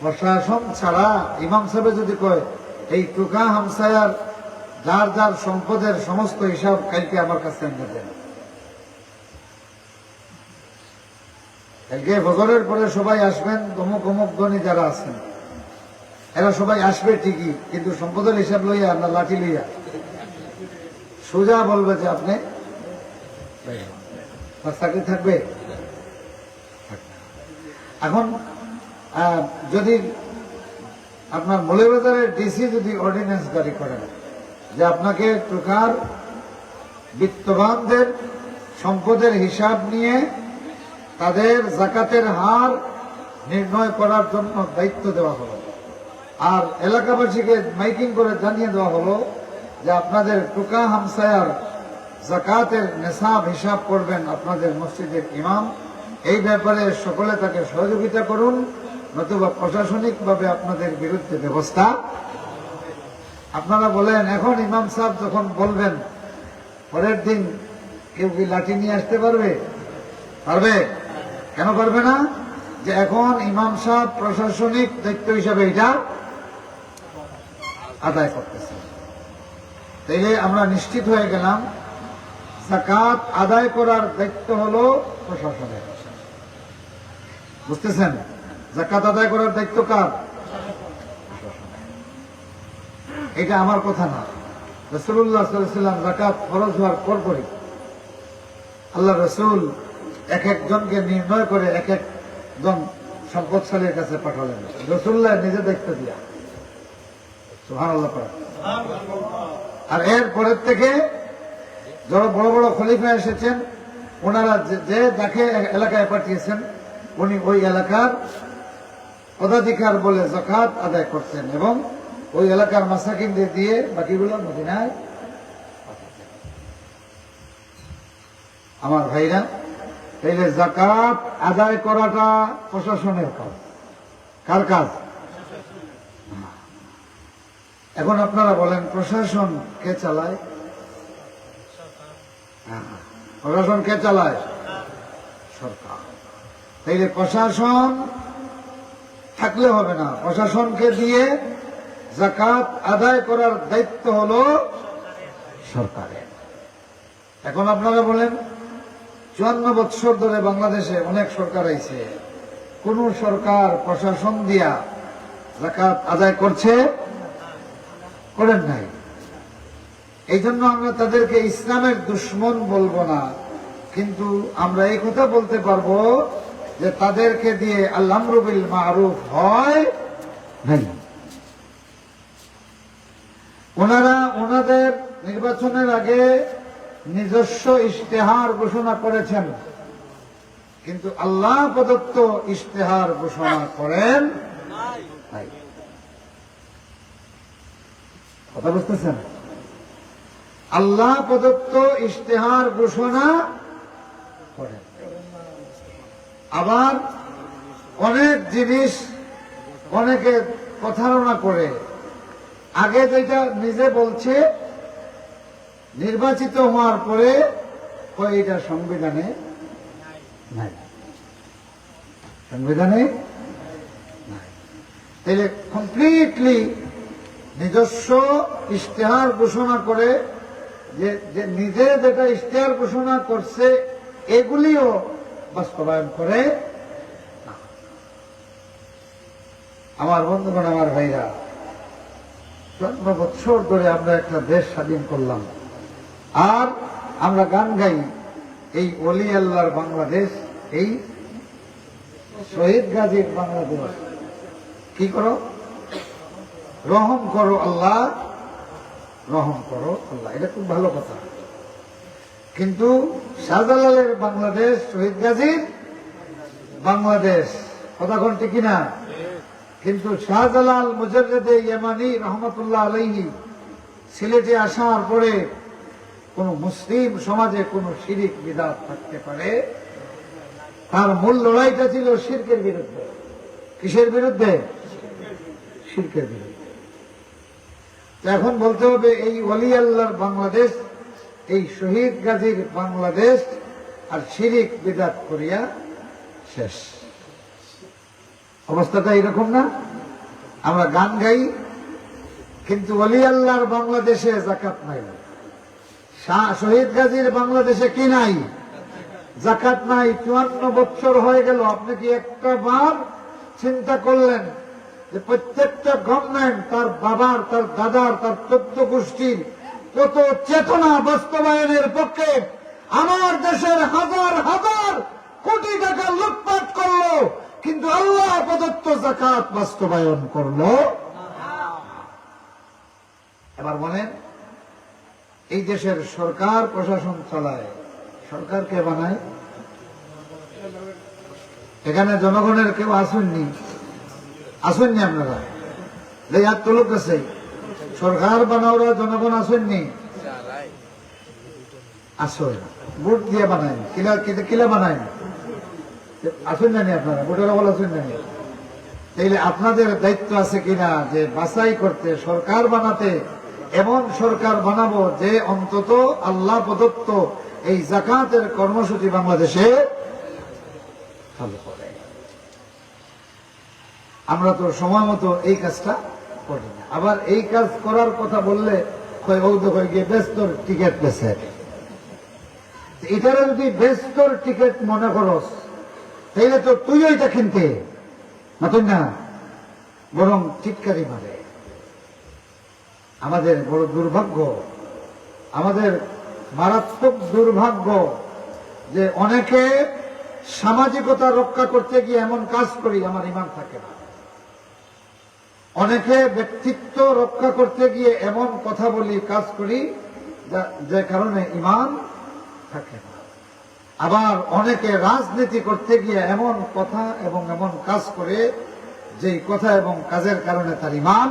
প্রশাসন ছাড়া ইমাম সাহেব যদি কয় এই টুকা হামসায়ার যার যার সম্পদের সমস্ত হিসাব কালকে আমার কাছে এনে দেন, কালকে ফজরের পরে সবাই আসবেন, অমুক অমুক গণী যারা আছেন এরা সবাই আসবে ঠিকই, কিন্তু সম্পদের হিসাব লইয়া না লাঠি লইয়া সোজা বলবে যে আপনি চাকরি থাকবে। এখন যদি আপনার মৌলভীবাজারের ডিসি যদি অর্ডিন্যান্স জারি করেন যে আপনাকে টুকার বিত্তবানদের সম্পদের হিসাব নিয়ে তাদের জাকাতের হার নির্ণয় করার জন্য দায়িত্ব দেওয়া হলো, আর এলাকাবাসীকে মাইকিং করে জানিয়ে দেওয়া হলো যে আপনাদের টুকা হামসায়ার জাকাতের নেশাব হিসাব করবেন আপনাদের মসজিদের ইমাম, এই ব্যাপারে সকলে তাকে সহযোগিতা করুন, নতুবা প্রশাসনিকভাবে আপনাদের বিরুদ্ধে ব্যবস্থা। আপনারা বলেন এখন ইমাম সাহেব যখন বলবেন পরের দিন কেউ কি লাঠি নিয়ে আসতে পারবে? পারবে? কেন পারবে না? যে এখন ইমাম সাহেব প্রশাসনিক দায়িত্ব হিসাবে এটা আদায় করতেছে। তাইলে আমরা নিশ্চিত হয়ে গেলাম যাকাত আদায় করার দায়িত্ব হলো প্রশাসনের। বুঝতেছেন? যাকাত আদায় করার দায়িত্ব কার? এটা আমার কথা না, রাসূলুল্লাহ সাল্লাল্লাহু আলাইহি ওয়াসাল্লাম যাকাত ফরজ হওয়ার পরপরই আল্লাহ রাসূল এক একজনকে নির্ণয় করে এক একজন সম্পদশালীর কাছে পাঠালেন, রাসূলুল্লাহ নিজে দায়িত্ব দিয়া। সুবহানাল্লাহ। আর এর পরের থেকে যারা বড় বড় খলিফা এসেছেন ওনারা যে যাকে এলাকায় পাঠিয়েছেন উনি ওই এলাকার পদাধিকার বলে যাকাত আদায় করতেন এবং ওই এলাকার মাসাকিনদের দিয়ে বাকিগুলো মদিনায়। আমার ভাইরা, তাইলে যাকাত আদায় করাটা প্রশাসনের কাজ। কার কাজ? এখন আপনারা বলেন প্রশাসন কে চালায়? প্রশাসন কে চালায়? সরকার। তাইলে প্রশাসন থাকলে হবে না, প্রশাসনকে দিয়ে যাকাত আদায় করার দায়িত্ব হলো সরকারের। এখন আপনারা বলেন 54 বছর ধরে বাংলাদেশে অনেক সরকার আইছে, কোন সরকার প্রশাসন দিয়া যাকাত আদায় করছে? করেন নাই। এই জন্য আমরা তাদেরকে ইসলামের দুশ্মন বলবো না, কিন্তু আমরা এই কথা বলতে পারবো যে তাদেরকে দিয়ে আল-আমরু বিল মারুফ হয় নাই। ওনারা ওনাদের নির্বাচনের আগে নিজস্ব ইশতেহার ঘোষণা করেছেন, কিন্তু আল্লাহ প্রদত্ত ইশতেহার ঘোষণা করেন নাই। কথা বুঝতেছেন? আল্লাহ প্রদত্ত ইশতেহার ঘোষণা করেন। আবার অনেক জিনিস অনেকে প্রতারণা করে আগে যেটা নিজে বলছে নির্বাচিত হওয়ার পরে এটা সংবিধানে নাই, সংবিধানে নাই। তাহলে কমপ্লিটলি নিজস্ব ইশতেহার ঘোষণা করে যে নিজে যেটা ইশতেহার ঘোষণা করছে এগুলিও বাস্তবায়ন করে না। আমার বন্ধুগণ, আমার ভাইরা, 54 বছর ধরে আমরা একটা দেশ স্বাধীন করলাম, আর আমরা গান গাই এই ওলি আল্লাহর বাংলাদেশ, এই শহীদ গাজীর বাংলাদেশ। কি করো? রহম করো আল্লাহ, রহম করো আল্লাহ। এটা খুব ভালো কথা, কিন্তু শাহজালালের বাংলাদেশ, শহীদ গাজীর বাংলাদেশ কথা কোনটি কিনা? কিন্তু শাহজালাল মুজাদ্দেদে ইয়ামানি রহমতুল্লাহ আলাইহি সিলেটে আসার পরে কোন মুসলিম সমাজে কোন শিরক বিদআত থাকতে পারে? তার মূল লড়াইটা ছিল শিরকের বিরুদ্ধে। কিসের বিরুদ্ধে? শিরকের বিরুদ্ধে। এখন বলতে হবে এই ওলি আল্লাহর বাংলাদেশ, এই শহীদ গাজীর বাংলাদেশ আর শিরক বিদআত করিয়া শেষ। অবস্থাটা এরকম না? আমরা গান গাই, কিন্তু ওলি আল্লাহর বাংলাদেশে যাকাত নাই। শহীদ গাজীর বাংলাদেশে কি নাই? যাকাত নাই। 54 বছর হয়ে গেল। আপনি কি একটা বার চিন্তা করলেন যে প্রত্যেকটা গভর্নমেন্ট তার বাবার, তার দাদার, তার 14 গোষ্ঠীর কত চেতনা বাস্তবায়নের পক্ষে আমার দেশের হাজার হাজার কোটি টাকা লুটপাট করলো, কিন্তু আল্লাহ প্রদত্ত যাকাত বাস্তবায়ন করলো? এবার বলেন, এই দেশের সরকার প্রশাসন চালায়, সরকারকে বানায়? এখানে জনগণের কেউ আসেননি? আসেননি আপনারা? আর তো লোক আছে, সরকার বানাওরা জনগণ আসেননি? আসেন, ভোট দিয়ে বানায়। কিলা বানায়? আসেন জানি আপনারা, ভোটের বল আসেন জানি। তাইলে আপনাদের দায়িত্ব আছে কিনা যে বাছাই করতে, সরকার বানাতে, এমন সরকার বানাবো যে অন্তত আল্লাহ প্রদত্ত এই যাকাতের কর্মসূচি বাংলাদেশে চালু করে। আমরা তো সময় মতো এই কাজটা করি না। আবার এই কাজ করার কথা বললে গিয়ে ব্যস্তর টিকিট বেছে, এটারে যদি ব্যস্তর টিকিট মনে করস তাইলে তো তুইও এটা কিনতে না, তুই না, বরং টিটকারি মারে। আমাদের বড় দুর্ভাগ্য, আমাদের মারাত্মক দুর্ভাগ্য যে অনেকে সামাজিকতা রক্ষা করতে গিয়ে এমন কাজ করি আমার ঈমান থাকে না। অনেকে ব্যক্তিত্ব রক্ষা করতে গিয়ে এমন কথা বলি, কাজ করি যে কারণে ঈমান থাকে না। আবার অনেকে রাজনীতি করতে গিয়ে এমন কথা এবং এমন কাজ করে যেই কথা এবং কাজের কারণে তার ঈমান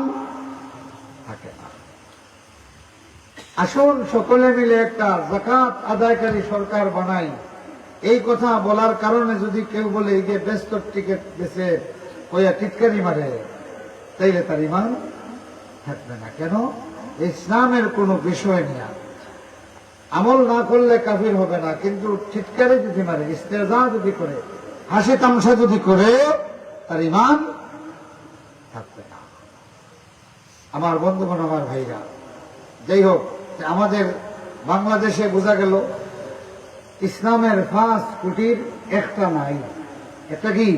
থাকে না। আসুন সকলে মিলে একটা যাকাত আদায়কারী সরকার বানাই। এই কথা বলার কারণে যদি কেউ বলে এই যে ব্যস্ত টিকিট বেছে কইয়া টিটকারি মারে, তাইলে তার ঈমান থাকবে না। কেন? ইসলামের কোনো বিষয় নিয়ে আমল না করলে কাফির হবে না, কিন্তু টিটকারি যদি মারে, ইস্তেজা যদি করে, হাসি তামসা যদি করে, তার ঈমান থাকবে না। আমার বন্ধুগণ, আমার ভাইরা, যাই হোক, আমাদের বাংলাদেশে বোঝা গেল ইসলামের 5 কোটির একটা নাই। একটা কি?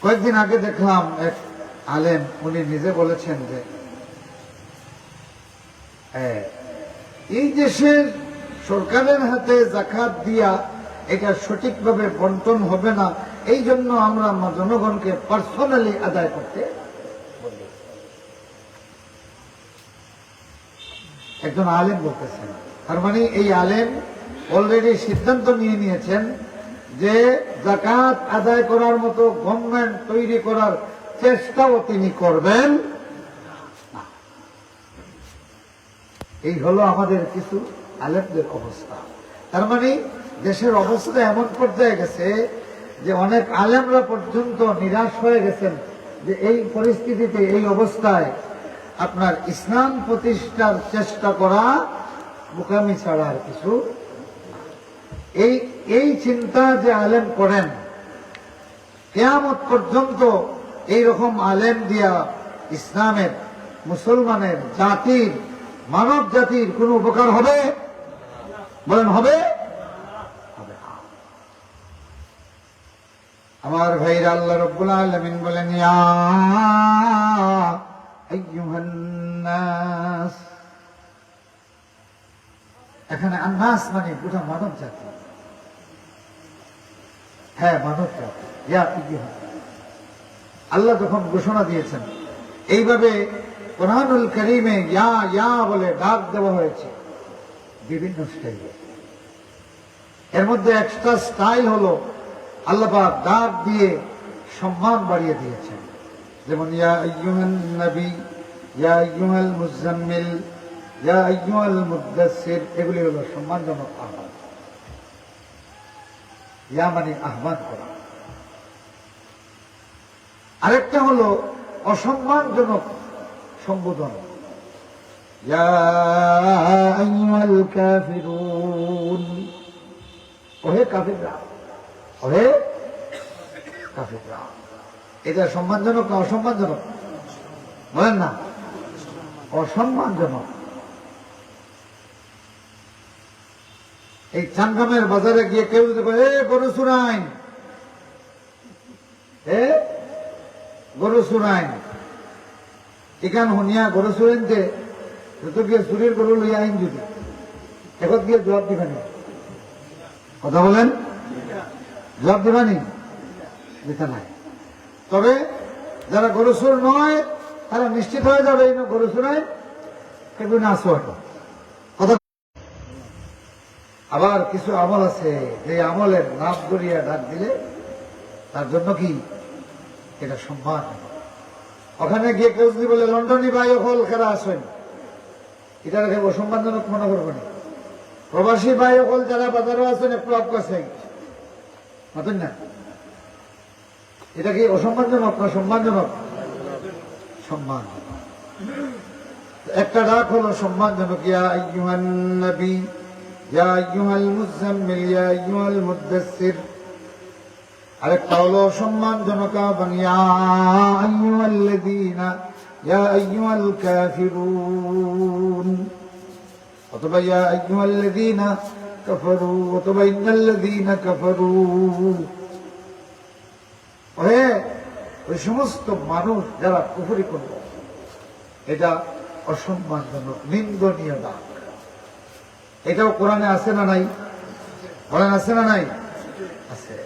কয়েকদিন আগে দেখলাম এক আলেম, উনি নিজে বলেছেন যে এই দেশের সরকারের হাতে যাকাত দিয়া এটা সঠিকভাবে বন্টন হবে না, এই জন্য আমরা জনগণকে পার্সোনালি আদায় করতে বলি। একজন আলেম বলতেছেন, তার মানে এই আলেম অলরেডি সিদ্ধান্ত নিয়ে নিয়েছেন যে যাকাত আদায় করার মতো গভর্নমেন্ট তৈরি করার চেষ্টাও তিনি করবেন না। এই হলো আমাদের কিছু আলেমদের অবস্থা। তার মানে দেশের অবস্থা এমন পর্যায়ে গেছে যে অনেক আলেমরা পর্যন্ত নিরাশ হয়ে গেছেন যে এই পরিস্থিতিতে, এই অবস্থায় আপনার ইসলাম প্রতিষ্ঠার চেষ্টা করা বোকামি ছাড়া আর কিছু। এই চিন্তা যে আলেম করেন, কিয়ামত পর্যন্ত এইরকম আলেম দিয়া ইসলামের, মুসলমানের, জাতির, মানব জাতির কোন উপকার হবে? বলেন হবে? আমার ভাইরা, আল্লাহ রাব্বুল আলামিন বলেন, ইয়া আইয়ুহান নাস। এখানে আন্নাস মানে গোটা মানব জাতি। হ্যাঁ, মানব জাতি। ইয়া আইয়ুহান, আল্লাহ যখন ঘোষণা দিয়েছেন, এইভাবে কোরআনুল কারীমে ইয়া ইয়া বলে ডাক দেওয়া হয়েছে বিভিন্ন স্টাইলে। এর মধ্যে এক্সট্রা স্টাইল হলো আল্লাহ পাক ডাক দিয়ে সম্মান বাড়িয়ে দিয়েছেন। যেমন ইয়া আইয়ুহান নবী, ইয়া আইয়ুহাল মুজাম্মিল, ইয়া আইয়ুহাল মুদ্দাসসির, এগুলি হলো সম্মানজনক আহ্বান। ইয়া মানে আহ্বান করা। আরেকটা হলো অসম্মানজনক সম্বোধন, ইয়া আইয়ুহাল কাফিরুন, ওহে কাফিররা, ওরে কাফিররা। এটা সম্মানজনক না অসম্মানজনক? বলেন না, অসম্মানজনক। এই চাঙ্গামের বাজারে গিয়ে কেউ যদি বলে গরু চুরাইন, গরু চুরাইন, এখান হনিয়া গরু চুরাইনতে যত গিয়ে চুরির গরু লইয়া আইন যদি এখন গিয়ে জবাব দিবানি, কথা বলেন, জবাব দিবানি? দিতে নাই। তবে যারা গরু চুর নয় তারা নিশ্চিত হয়ে যাবে এই গরু চুরাই কিন্তু না চুয়াটা কথা। আবার কিছু আমল আছে যে আমলের নাম করিয়া ডাক দিলে তার জন্য কি এটা সম্মান। ওখানে গিয়ে কেউ যদি বলে লন্ডনী ভাই হল খেলা আসেন, এটা রেখে অসম্মানজনক মনে করবেন। প্রবাসী ভাই হল যারা বাজারও আছেন একটু আপকাছে মতন না, এটা কি অসম্মানজনক না সম্মানজনক? সম্মান। একটা ডাক হলো সম্মানজনক, ইয়া আইয়ুহান নবী ইয়া আইয়ুহাল মুযাম্মিল ইয়া আইয়ুহাল মুদ্দাসসির। আরেকটা হলো সম্মানজনক, ইয়া আইয়ুহাল্লাযীনা ইয়া আইয়ুহাল কাফিরুন, অথবা ইয়া আইয়ুহাল্লাযীনা কাফারু, অথবা ইন্নাল্লাযীনা কাফারু। ওই সমস্ত মানুষ যারা কুফরি করল, এটা অসম্মানজনক নিন্দনীয় ডাক। এটাও কোরআনে আছে না নাই? কোরআন আছে না নাই? আছে।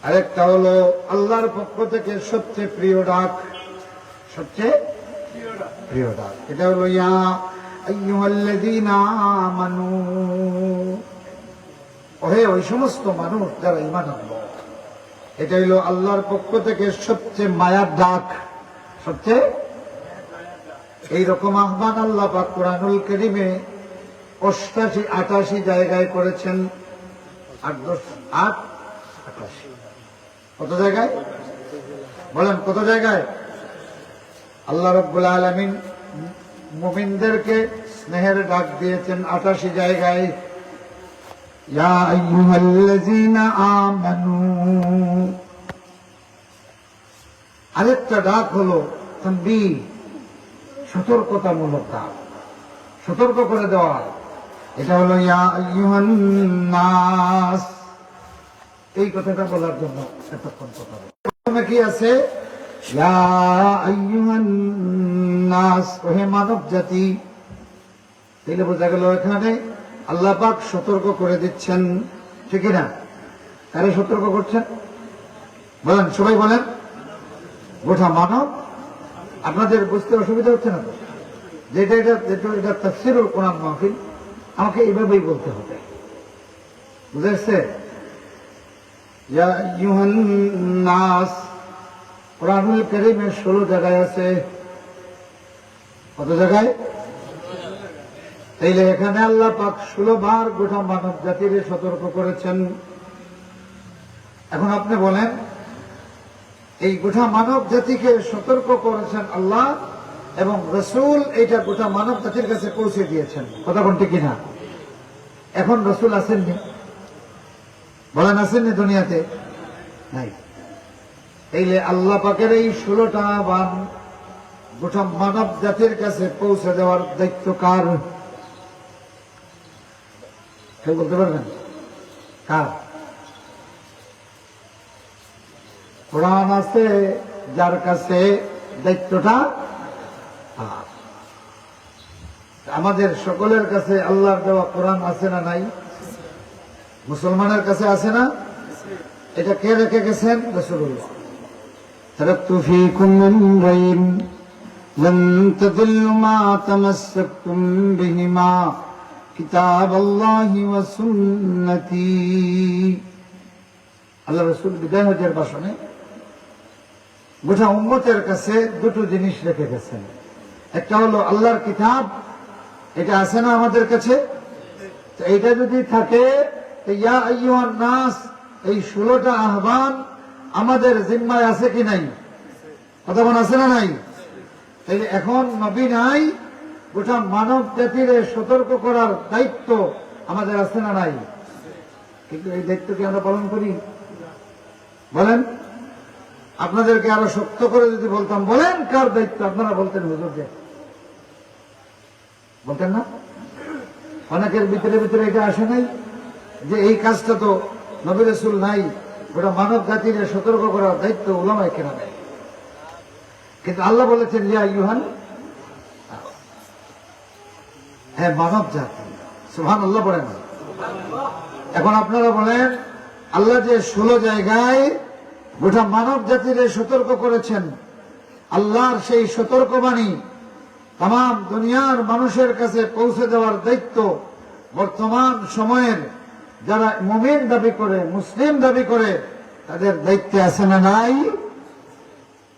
আরেকটা হলো আল্লাহর পক্ষ থেকে সবচেয়ে প্রিয় ডাক, সবচেয়ে প্রিয় ডাক, এটা হলো ইয়া আইয়ুহাল্লাযীনা আমানু, ওই সমস্ত মানুষ যারা ঈমান আনলো। এটা হলো আল্লাহর পক্ষ থেকে সবচেয়ে মায়ার ডাক, সবচেয়ে। এইরকম আহ্বান আল্লাহ পাক কুরআনুল কারীমে 88 জায়গায় করেছেন। 88 কত জায়গায় বলেন? কত জায়গায়? আল্লাহ রাব্বুল আলামিন মুমিনদেরকে স্নেহের ডাক দিয়েছেন 88 জায়গায়। ইয়া আইয়ুহাল্লাযীনা আমানু। আরেকটা ডাক হলো তানবীহ, সতর্কতামূলক ডাক, সতর্ক করে দেওয়া। এটা হলো ইয়া আইয়ুহান নাস। এই কথাটা বলার জন্য এতক্ষণ কথা বলি। প্রথমে কি আছে? ইয়া আইয়ুহান নাস, ওহে মানব জাতি। তাহলে বোঝা গেল এখানে আল্লাহ পাক সতর্ক করে দিচ্ছেন, ঠিক না? কারে সতর্ক করছেন বলেন? সবাই বলেন। গোটা মানব। আপনাদের বুঝতে অসুবিধা হচ্ছে না তো? যেটা এটা তাফসীরুল কোরআন মাহফিল, আমাকে এইভাবেই বলতে হবে, বুঝেছে? ইয়া আইয়ুহান নাস কুরআনুল কারীমের 16 জায়গায় আছে। কত জায়গায়? তাইলে এখানে আল্লাহ পাক 16 বার গোটা মানব জাতির সতর্ক করেছেন। এখন আপনি বলেন, এই গোটা মানব জাতিকে সতর্ক করেছেন আল্লাহ এবং রাসূল এইটা গোটা মানব জাতির কাছে পৌঁছে দিয়েছেন। কথা কোনটি কিনা? এখন রাসূল আসেননি? বলেন আসেননি দুনিয়াতে? নাই। তাইলে আল্লাহ পাকের এই 16টা আহ্বান গোটা মানব জাতির কাছে পৌঁছে দেওয়ার দায়িত্ব কার? কেউ বলতে পারবেন কার? কোরআন আছে যার কাছে দায়িত্বটা। আমাদের সকলের কাছে আল্লাহর দেওয়া কোরআন আছে না নাই? মুসলমানের কাছে আছে না? এটা কে রেখে গেছেন? রাসূলুল্লাহ। তারাকতু ফীকুম আমরাইন লান তাদিল্লু মা তামাসসাকতুম বিহিমা কিতাবাল্লাহি ওয়া সুন্নতি। আল্লাহ রাসূল বিদায় হজের ভাষণে গোটা উম্মতের কাছে দুটো জিনিস রেখে গেছেন। একটা হলো আল্লাহর কিতাব, এটা আছে না আমাদের কাছে? এইটা যদি থাকে, ইয়া আইয়ুহান নাস, এই 16টা আহ্বান আমাদের জিম্মায় আছে কি নাই? কথা বলেন, আছে না নাই? তাই এখন নবী নাই, গোটা মানব জাতির সতর্ক করার দায়িত্ব আমাদের আছে না নাই? কিন্তু এই দায়িত্ব কি আমরা পালন করি? বলেন, আপনাদেরকে আরো শক্ত করে যদি বলতাম বলেন কার দায়িত্ব, আপনারা বলতেন হুজুরকে, বলতেন না? অনেকের ভিতরে ভিতরে এটা আসে নাই যে এই কাজটা তো নবী রাসূল নাই, ওটা মানব জাতির সতর্ক করার দায়িত্ব উলামায়ে কেরামের। কিন্তু আল্লাহ বলেছেন ইয়া আইয়ুহান, হ্যাঁ মানব জাতি, সুবহানাল্লাহ বলেন। এখন আপনারা বলেন আল্লাহ যে 16 জায়গায় গোটা মানব জাতির সতর্ক করেছেন, আল্লাহর সেই সতর্কবাণী তাম দুনিয়ার মানুষের কাছে পৌঁছে দেওয়ার দায়িত্ব বর্তমান সময়ের যারা মুমিন দাবি করে, মুসলিম দাবি করে, তাদের দায়িত্বে আছে না নাই?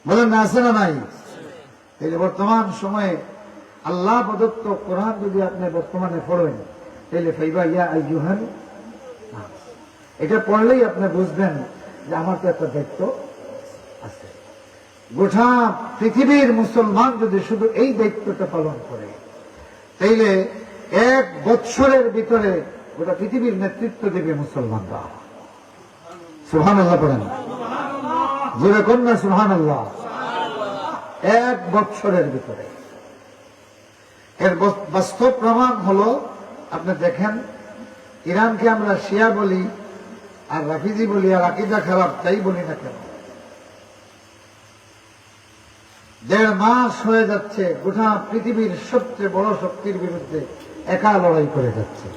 বলেন না, আছে না নাই? এই যে বর্তমান সময়ে আল্লাহ প্রদত্ত কোরআন যদি আপনি বর্তমানে পড়েন, তাহলে ফাইবা ইয়া আইয়ুহান, এটা পড়লেই আপনি বুঝবেন যে আমার তো একটা দায়িত্ব আছে। গোটা পৃথিবীর মুসলমান যদি শুধু এই দায়িত্বটা পালন করে, তাইলে 1 বৎসরের ভিতরে গোটা পৃথিবীর নেতৃত্ব দেবে মুসলমানরা। সুবহানাল্লাহ বলেন, জোরে কন্যা সুবহানাল্লাহ। 1 বৎসরের ভিতরে। এর বাস্তব প্রমাণ হলো, আপনি দেখেন ইরানকে আমরা শিয়া বলি আর রাফিজি বলি আর আকীদা খারাপ তাই বলি না কেন, 1.5 মাস হয়ে যাচ্ছে গোটা পৃথিবীর সবচেয়ে বড় শক্তির বিরুদ্ধে একা লড়াই করে যাচ্ছে।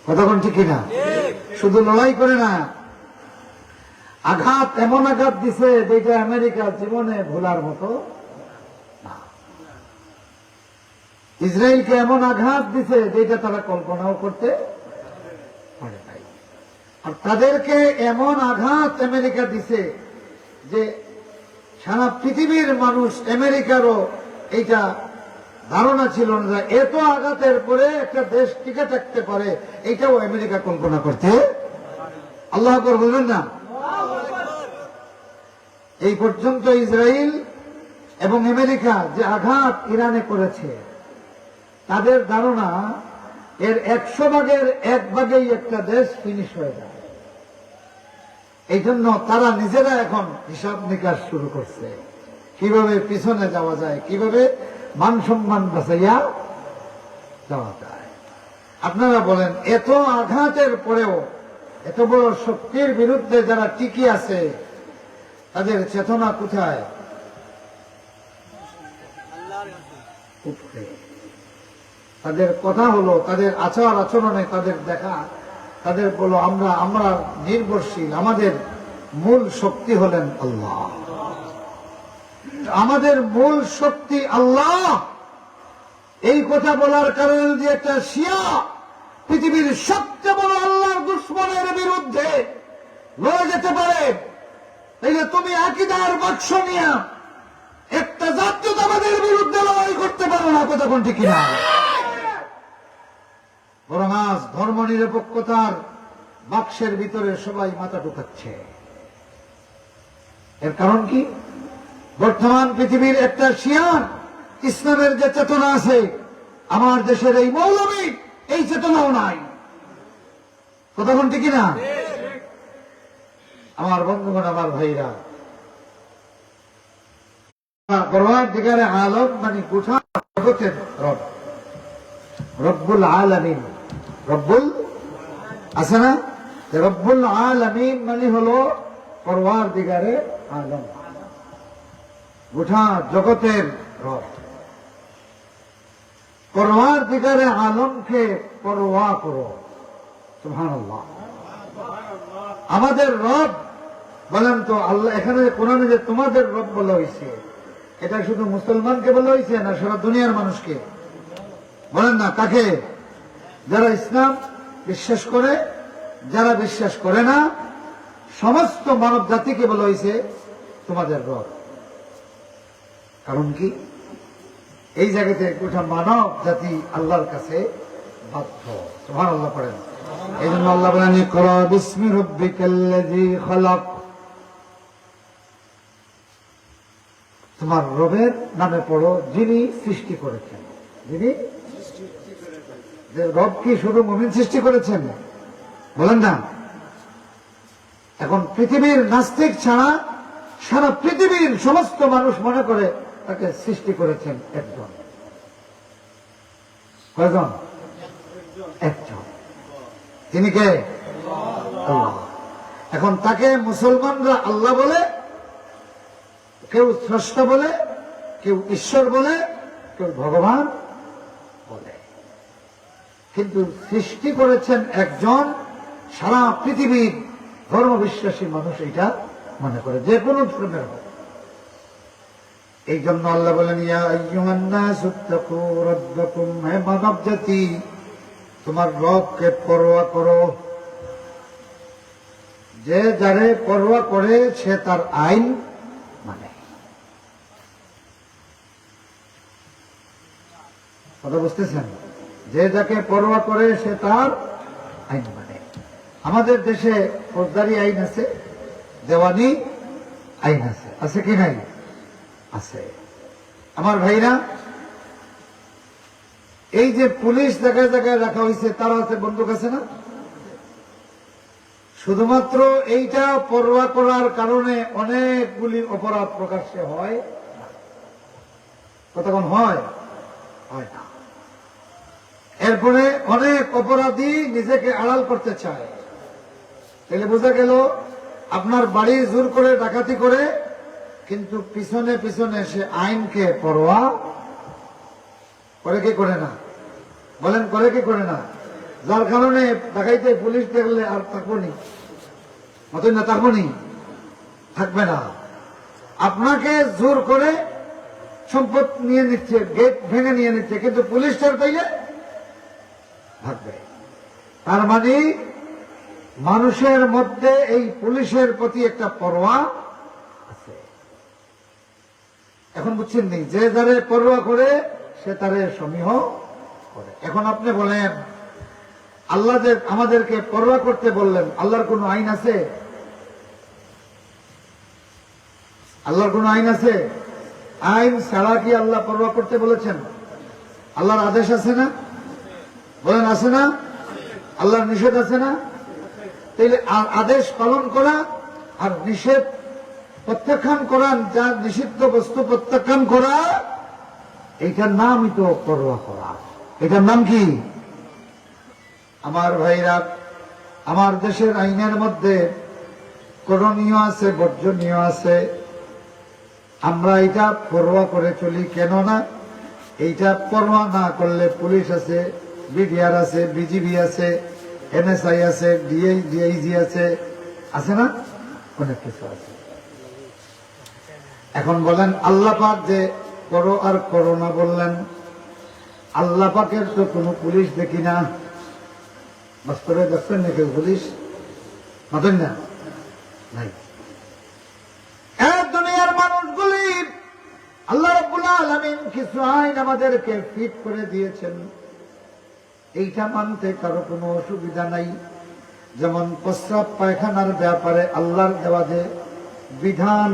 কতক্ষণ ঠিক কিনা? শুধু লড়াই করে না, আঘাত এমন আঘাত দিছে যেটা আমেরিকা জীবনে ভোলার মতো না। ইসরায়েলকে এমন আঘাত দিছে যেটা তারা কল্পনাও করতে পারে নাই। আর তাদেরকে এমন আঘাত আমেরিকা দিছে যে সারা পৃথিবীর মানুষ, আমেরিকারও এইটা ধারণা ছিল না এত আঘাতের পরে একটা দেশ টিকে থাকতে পারে, এইটাও আমেরিকা কল্পনা করতে। আল্লাহ আকবার বলবেন না? এই পর্যন্ত ইসরায়েল এবং আমেরিকা যে আঘাত ইরানে করেছে, তাদের ধারণা এর 100 ভাগের 1 ভাগেই একটা দেশ ফিনিশ হয়ে যায়। এই জন্য তারা নিজেরা এখন হিসাব নিকাশ শুরু করছে, কিভাবে পিছনে যাওয়া যায়, কিভাবে মান সম্মান বাঁচাইয়া যাওয়া যায়। আপনারা বলেন, এত আঘাতের পরেও এত বড় শক্তির বিরুদ্ধে যারা টিকে আছে, তাদের চেতনা কোথায়? তাদের কথা হলো, তাদের আচার আচরণে, তাদের দেখা, তাদের বলো আমরা নির্ভরশীল, আমাদের মূল শক্তি হলেন আল্লাহ, আমাদের মূল শক্তি আল্লাহ। এই কথা বলার কারণে যদি একটা শিয়া পৃথিবীর সবচেয়ে বড় আল্লাহর দুশমনের বিরুদ্ধে লড়ে যেতে পারে, তাইলে তুমি আকীদার বাক্স নিয়ে একটা জাতীয়তাবাদের বিরুদ্ধে লড়াই করতে পারো না। কতক্ষণ ঠিক কিনা? বরং আজ ধর্ম নিরপেক্ষতার বাক্সের ভিতরে সবাই মাথা ঢুকাচ্ছে। এর কারণ কি? বর্তমান পৃথিবীর একটা শিয়ার ইসলামের যে চেতনা আছে, আমার দেশের এই মৌলবী এই চেতনাও নাই। কতক্ষণ ঠিক কিনা? আমার বন্ধুগণ, আমার ভাইরা, পরওয়ারদিগারে আলম মানে গোটা জগতের রব, রব্বুল আলামিন। রব্বুল আছে না? রব্বুল আলামিন মানে হলো পরওয়ারদিগারে আলম, গোটা জগতের রব। পরওয়ারদিগারে আলমকে পরোয়া করো। সুবহানাল্লাহ। আমাদের রব বলেন তো আল্লাহ, এখানে কোরআনে যে তোমাদের রব বলা হয়েছে, এটা শুধু মুসলমানকে বলা হয়েছে না সারা দুনিয়ার মানুষকে? বলেন না, কাকে? যারা ইসলাম বিশ্বাস করে, যারা বিশ্বাস করে না, সমস্ত মানব জাতিকে বলা হয়েছে তোমাদের রব। কারণ কি? এই জায়গাতে গোটা মানব জাতি আল্লাহর কাছে বাধ্য। সুবহানাল্লাহ পড়েন। এই জন্য আল্লাহ বলেন, ইকরা বিসমি রাব্বিকাল্লাযী খালাক, তোমার রবের নামে পড়ো যিনি সৃষ্টি করেছেন। যিনি, রব কি শুধু মুমিন সৃষ্টি করেছেন? বলেন না? এখন পৃথিবীর নাস্তিক ছাড়া সারা পৃথিবীর সমস্ত মানুষ মনে করে তাকে সৃষ্টি করেছেন একজন। কয়জন? একজন। তিনি কে? আল্লাহ। এখন তাকে মুসলমানরা আল্লাহ বলে, কেউ স্রষ্টা বলে, কেউ ঈশ্বর বলে, কেউ ভগবান বলে, কিন্তু সৃষ্টি করেছেন একজন। সারা পৃথিবীর ধর্মবিশ্বাসী মানুষ এটা মনে করে, যে কোনো ধর্মের হোক। এই জন্য আল্লাহ বলেন, ইয়া আইয়ুহান নাসু ইত্তাকু রাব্বাকুম, হে মানব জাতি, তোমার রবকে পরোয়া করো। যে যারে পরোয়া করে সে তার আইন মানে। কথা বুঝতেছেন? যে যাকে পরোয়া করে সে তার আইন মানে। আমাদের দেশে ফৌজদারি আইন আছে, দেওয়ানি আইন আছে, আছে কি নাই? আছে। আমার ভাইরা, এই যে পুলিশ জায়গায় জায়গায় রাখা হয়েছে, তারা আছে, বন্দুক আছে না? শুধুমাত্র এইটা পরোয়া করার কারণে অনেকগুলি অপরাধ প্রকাশ্যে হয়। কতক্ষণ হয়? হয় না। এরপরে অনেক অপরাধী নিজেকে আড়াল করতে চায়। তাহলে বোঝা গেল আপনার বাড়ি জোর করে ডাকাতি করে, কিন্তু পিছনে পিছনে সে আইনকে পরোয়া করে কি করে না? বলেন, করে কি করে না? যার কারণে ডাকাইতে পুলিশ দেখলে আর থাকবো নি, মতই না, থাকবো নি, থাকবে না। আপনাকে জোর করে সম্পদ নিয়ে নিচ্ছে, গেট ভেঙে নিয়ে নিচ্ছে, কিন্তু পুলিশ টের পাইলে থাকবে। তার মানে মানুষের মধ্যে এই পুলিশের প্রতি একটা পরোয়া আছে। এখন বুঝছেন নি? যে যারে পরোয়া করে সে তারে সমীহ করে। এখন আপনি বলেন, আল্লাহ যে আমাদেরকে পরোয়া করতে বললেন, আল্লাহর কোন আইন আছে? আল্লাহর কোন আইন আছে? আইন ছাড়া কি আল্লাহ পরোয়া করতে বলেছেন? আল্লাহর আদেশ আছে না? বলেন, আছে না? আল্লাহর নিষেধ আছে না? তাইলে আদেশ পালন করা আর নিষেধ প্রত্যাখ্যান করা, যা নিষিদ্ধ বস্তু প্রত্যাখ্যান করা, এইটার নামই তো পরোয়া করা। এটার নাম কি? আমার ভাইরা, আমার দেশের আইনের মধ্যে করণীয় আছে, বর্জনীয় আছে। আমরা এটা পরোয়া করে চলি। কেননা এইটা পরোয়া না করলে পুলিশ আছে, বিডিআর আছে, বিজিবি আছে, এনএসআই আছে, ডিআইজি আছে, আছে না? অনেক কিছু আছে। এখন বলেন, আল্লাহ পাক যে করো আর করো না বললেন, আল্লাহ পাকের তো কোনো পুলিশ দেখি না। বাস্তবে দেখছেন নাকি পুলিশ? মাতেন না? নাই। দুনিয়ার মানুষগুলি আল্লাহ রাব্বুল আলামিন কিছু আইন আমাদেরকে ফিট করে দিয়েছেন, এইটা মানতে কারো কোনো অসুবিধা নাই। যেমন প্রস্রাব পায়খানার ব্যাপারে আল্লাহর দেওয়া যে বিধান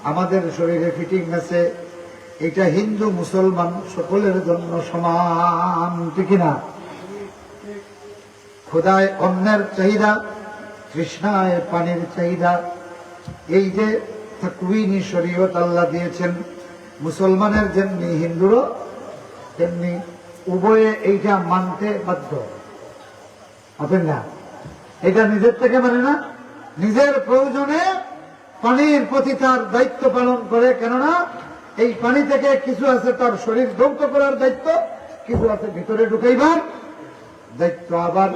আমাদের শরীরে ফিটিং আছে, এটা হিন্দু মুসলমান সকলের জন্য সমান, ঠিক না? খোদায় অন্যের চাহিদা, তৃষ্ণায় পানির চাহিদা, এই যে তাকওয়িনী শরীয়ত আল্লাহ দিয়েছেন, মুসলমানের যেমনি হিন্দুরও তেমনি উভয়ে এইটা মানতে বাধ্য। বুঝলেন না? এটা নিজের থেকে মানে না, নিজের প্রয়োজনে পানির প্রতি তার দায়িত্ব পালন করে। কেননা এই পানি থেকে কিছু আছে তার শরীর ধ্বংস করার দায়িত্ব, কিছু আছে ভিতরে ঢুকাইবার দায়িত্ব, আবার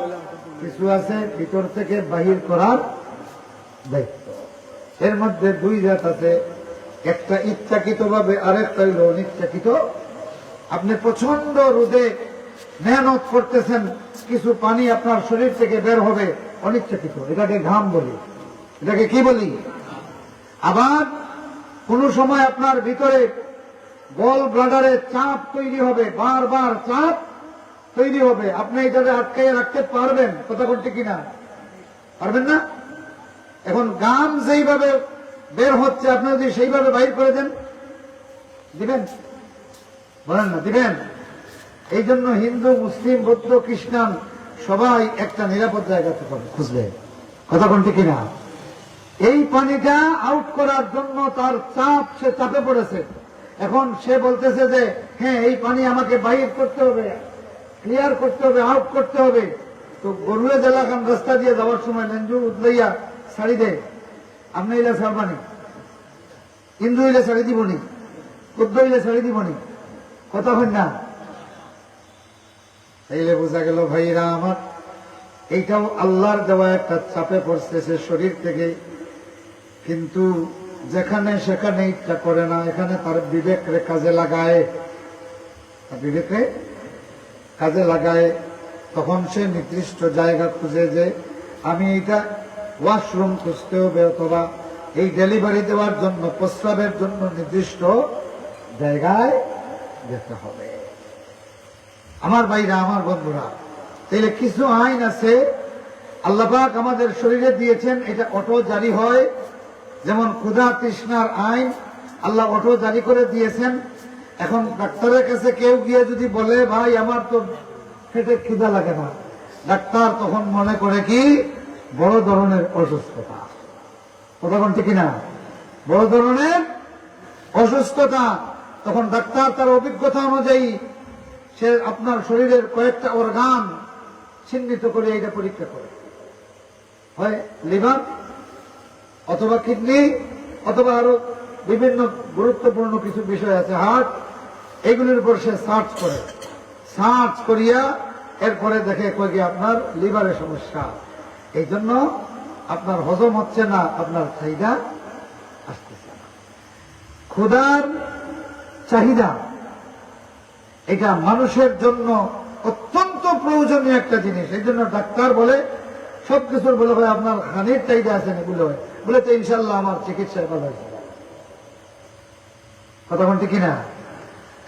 কিছু আছে ভিতর থেকে বাহির করার দায়িত্ব। এর মধ্যে দুই জাত আছে, একটা ইচ্ছাকৃত ভাবে, আরেকটা হইল অনিচ্ছাকৃত। আপনি প্রচন্ড রোদে মেহনত করতেছেন, কিছু পানি আপনার শরীর থেকে বের হবে, অনিচ্ছাকৃত, এটাকে ঘাম বলি। এটাকে কি বলি? আবার কোন সময় আপনার ভিতরে গল ব্লাডারে চাপ তৈরি হবে, বারবার চাপ তৈরি হবে, আপনি এটাকে আটকাইয়ে রাখতে পারবেন? কথা বলতে কিনা? পারবেন না। এখন গাম যেইভাবে বের হচ্ছে, আপনি যদি সেইভাবে বাইর করে দেন, দিবেন? বলেন না, দিবেন? এই জন্য হিন্দু, মুসলিম, বৌদ্ধ, খ্রিস্টান সবাই একটা নিরাপদ জায়গা খুঁজবে, কথা কোনটি কিনা? এই পানিটা আউট করার জন্য তার চাপ, সে চাপে পড়েছে। এখন সে বলতেছে যে হ্যাঁ এই পানি আমাকে বাহির করতে হবে, ক্লিয়ার করতে হবে, আউট করতে হবে। তো গরুয়ে জেলা খান রাস্তা দিয়ে যাওয়ার সময় লেঞ্জু উদলাইয়া ছাড়ি দেয়, আপনি এলে ছাড়বানি, ইন্দ্র হইলে ছাড়ি দিবনি, কুদ্দ হইলে ছাড়ি দিবনি, কথা হয় না? তাইলে বোঝা গেল ভাইরা আমার, এইটাও আল্লাহর দেওয়া একটা চাপে পড়তেছে শরীর থেকে, কিন্তু যেখানে সেখানে ইচ্ছা করে না, এখানে তার বিবেকরে কাজে লাগায়, বিবেকরে কাজে লাগায়। তখন সে নির্দিষ্ট জায়গা খুঁজে যে আমি এইটা ওয়াশরুম খুঁজতে হবে, অথবা এই ডেলিভারি দেওয়ার জন্য, প্রস্রাবের জন্য নির্দিষ্ট জায়গায় যেতে হবে। আমার ভাইরা, আমার বন্ধুরা, তাইলে কিছু আইন আছে আল্লাহ পাক আমাদের শরীরে দিয়েছেন, এটা অটো জারি হয়। যেমন ক্ষুধা তৃষ্ণার আইন আল্লাহ অটো জারি করে দিয়েছেন। এখন ডাক্তারের কাছে কেউ গিয়ে যদি বলে ভাই আমার তো পেটে খিদা লাগে না, ডাক্তার তখন মনে করে কি বড় ধরনের অসুস্থতা, কথা কোনটি কিনা? বড় ধরনের অসুস্থতা। তখন ডাক্তার তার অভিজ্ঞতা অনুযায়ী সে আপনার শরীরের কয়েকটা অর্গান চিহ্নিত করে এটা পরীক্ষা করে, হয় লিভার অথবা কিডনি অথবা আরো বিভিন্ন গুরুত্বপূর্ণ কিছু বিষয় আছে, হার্ট, এগুলির উপর সে সার্চ করে, সার্চ করিয়া এরপরে দেখে কয়ে আপনার লিভারের সমস্যা, এই জন্য আপনার হজম হচ্ছে না, আপনার চাহিদা আসতেছে না। ক্ষুধার চাহিদা এটা মানুষের জন্য অত্যন্ত প্রয়োজনীয় একটা জিনিস। এই জন্য ডাক্তার বলে সবকিছুর বলে হয় আপনার খানির চাহিদা আছে না, বলে তো ইনশাল্লাহ আমার চিকিৎসায় ভালো হয়েছে, কথা বলতে কিনা?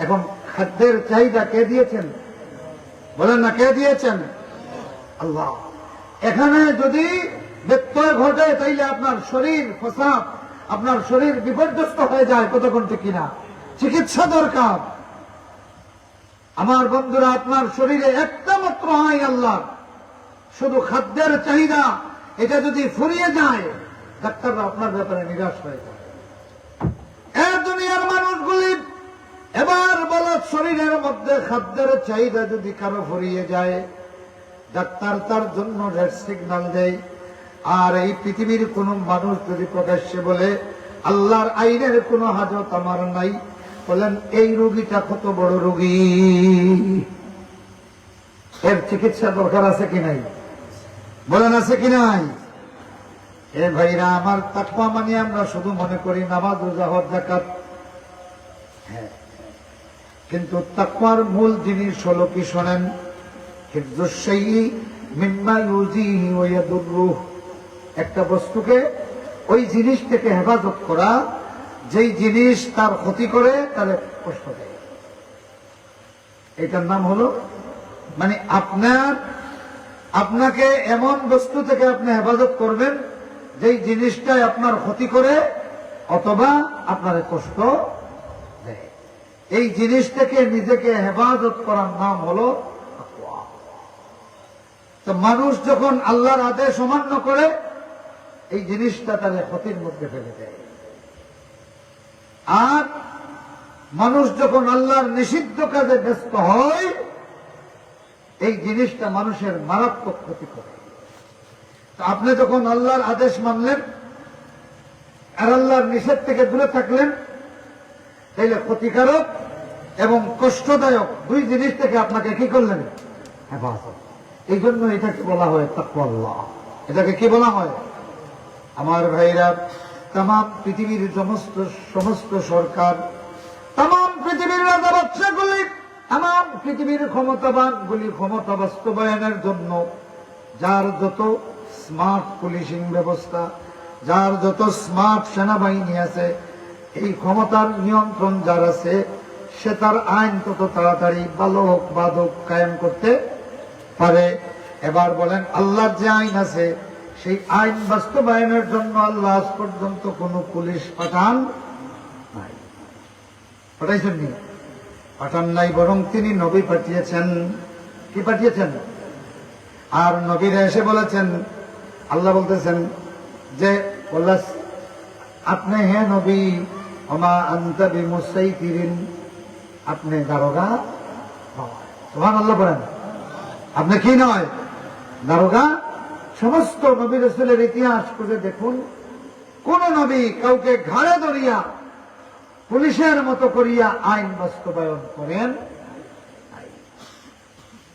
এখন খাদ্যের চাহিদা কে দিয়েছেন বলেন না, কে দিয়েছেন? আল্লাহ। এখানে যদি ব্যত্যয় ঘটে তাইলে আপনার শরীর ফসাদ, আপনার শরীর বিপর্যস্ত হয়ে যায়, কতক্ষণ ঠিক কিনা? চিকিৎসা দরকার। আমার বন্ধুরা, আপনার শরীরে একটা মাত্র আইন আল্লাহ, শুধু খাদ্যের চাহিদা, এটা যদি ফুরিয়ে যায় ডাক্তাররা আপনার ব্যাপারে নিরাশ হয়ে যায়। দুনিয়ার মানুষগুলি এবার বলে শরীরের মধ্যে খাদ্যের চাহিদা যদি কারো ফুরিয়ে যায়, ডাক্তার তার জন্য রেড সিগন্যাল দেয়। আর এই পৃথিবীর কোন মানুষ যদি প্রকাশ্যে বলে আল্লাহর আইনের কোন হাজত আমার নাই, বলেন এই রোগীটা কত বড় রোগী, এর চিকিৎসা দরকার আছে কি নাই? বলেন আছে কি নাই? এ ভাইরা আমার, তাকওয়া মানে আমরা শুধু মনে করি নামাজ, রোজা, হজ, যাকাত, হ্যাঁ, কিন্তু তাকওয়ার মূল জিনিস হলো কি শোনেন, একটা বস্তুকে ওই জিনিস থেকে হেফাজত করা, যেই জিনিস তার ক্ষতি করে, তার কষ্ট দেয়, এটার নাম হলো, মানে আপনাকে এমন বস্তু থেকে আপনি হেফাজত করবেন যেই জিনিসটাই আপনার ক্ষতি করে অথবা আপনার কষ্ট দেয়। এই জিনিস থেকে নিজেকে হেফাজত করার নাম হলো তাকওয়া। তো মানুষ যখন আল্লাহর আদেশ অমান্য করে, এই জিনিসটা তাদের ক্ষতির মধ্যে ফেলে দেয়। আর মানুষ যখন আল্লাহর নিষিদ্ধ কাজে ব্যস্ত হয়, এই জিনিসটা মানুষের মারাত্মক ক্ষতি করে। তো আপনি যখন আল্লাহর আদেশ মানলেন আর আল্লাহর নিষেধ থেকে দূরে থাকলেন, তাইলে ক্ষতিকারক এবং কষ্টদায়ক দুই জিনিস থেকে আপনাকে কি করলেন? হেফাজত। এই জন্য এটাকে বলা হয় তাকওয়াল্লাহ। এটাকে কি বলা হয়? আমার ভাইরা, তাম পৃথিবীর সমস্ত সরকার, তাম পৃথিবীর রাজা বাদশাগুলি, তাম পৃথিবীর ক্ষমতাবানগুলি ক্ষমতা বাস্তবায়নের জন্য যার যত স্মার্ট পুলিশিং ব্যবস্থা, যার যত স্মার্ট সেনাবাহিনী আছে, এই ক্ষমতার নিয়ন্ত্রণ যার আছে, সে তার আইন তত তাড়াতাড়ি ভালো হোক বাদ হোক কায়েম করতে পারে। এবার বলেন, আল্লাহর যে আইন আছে সেই আইন বাস্তবায়নের জন্য আল্লাহ আজ পর্যন্ত কোন পুলিশ পাঠান নাই, পাঠাইছেন নি? পাঠান নাই, বরং তিনি নবী পাঠিয়েছেন। কি পাঠিয়েছেন? আর নবীরা এসে বলেছেন, আল্লাহ বলতেছেন যে আপনি হে নবী ওমা আনতা বিমুসাইতিরিন, আপনি দারোগা নয়। সুবহানাল্লাহ বলেন, আপনি কি নয়? দারোগা। সমস্ত নবী রাসূলের ইতিহাস খুঁজে দেখুন, কোন নবী কাউকে ঘাড়ে ধরিয়া পুলিশের মতো করিয়া আইন বাস্তবায়ন করেন।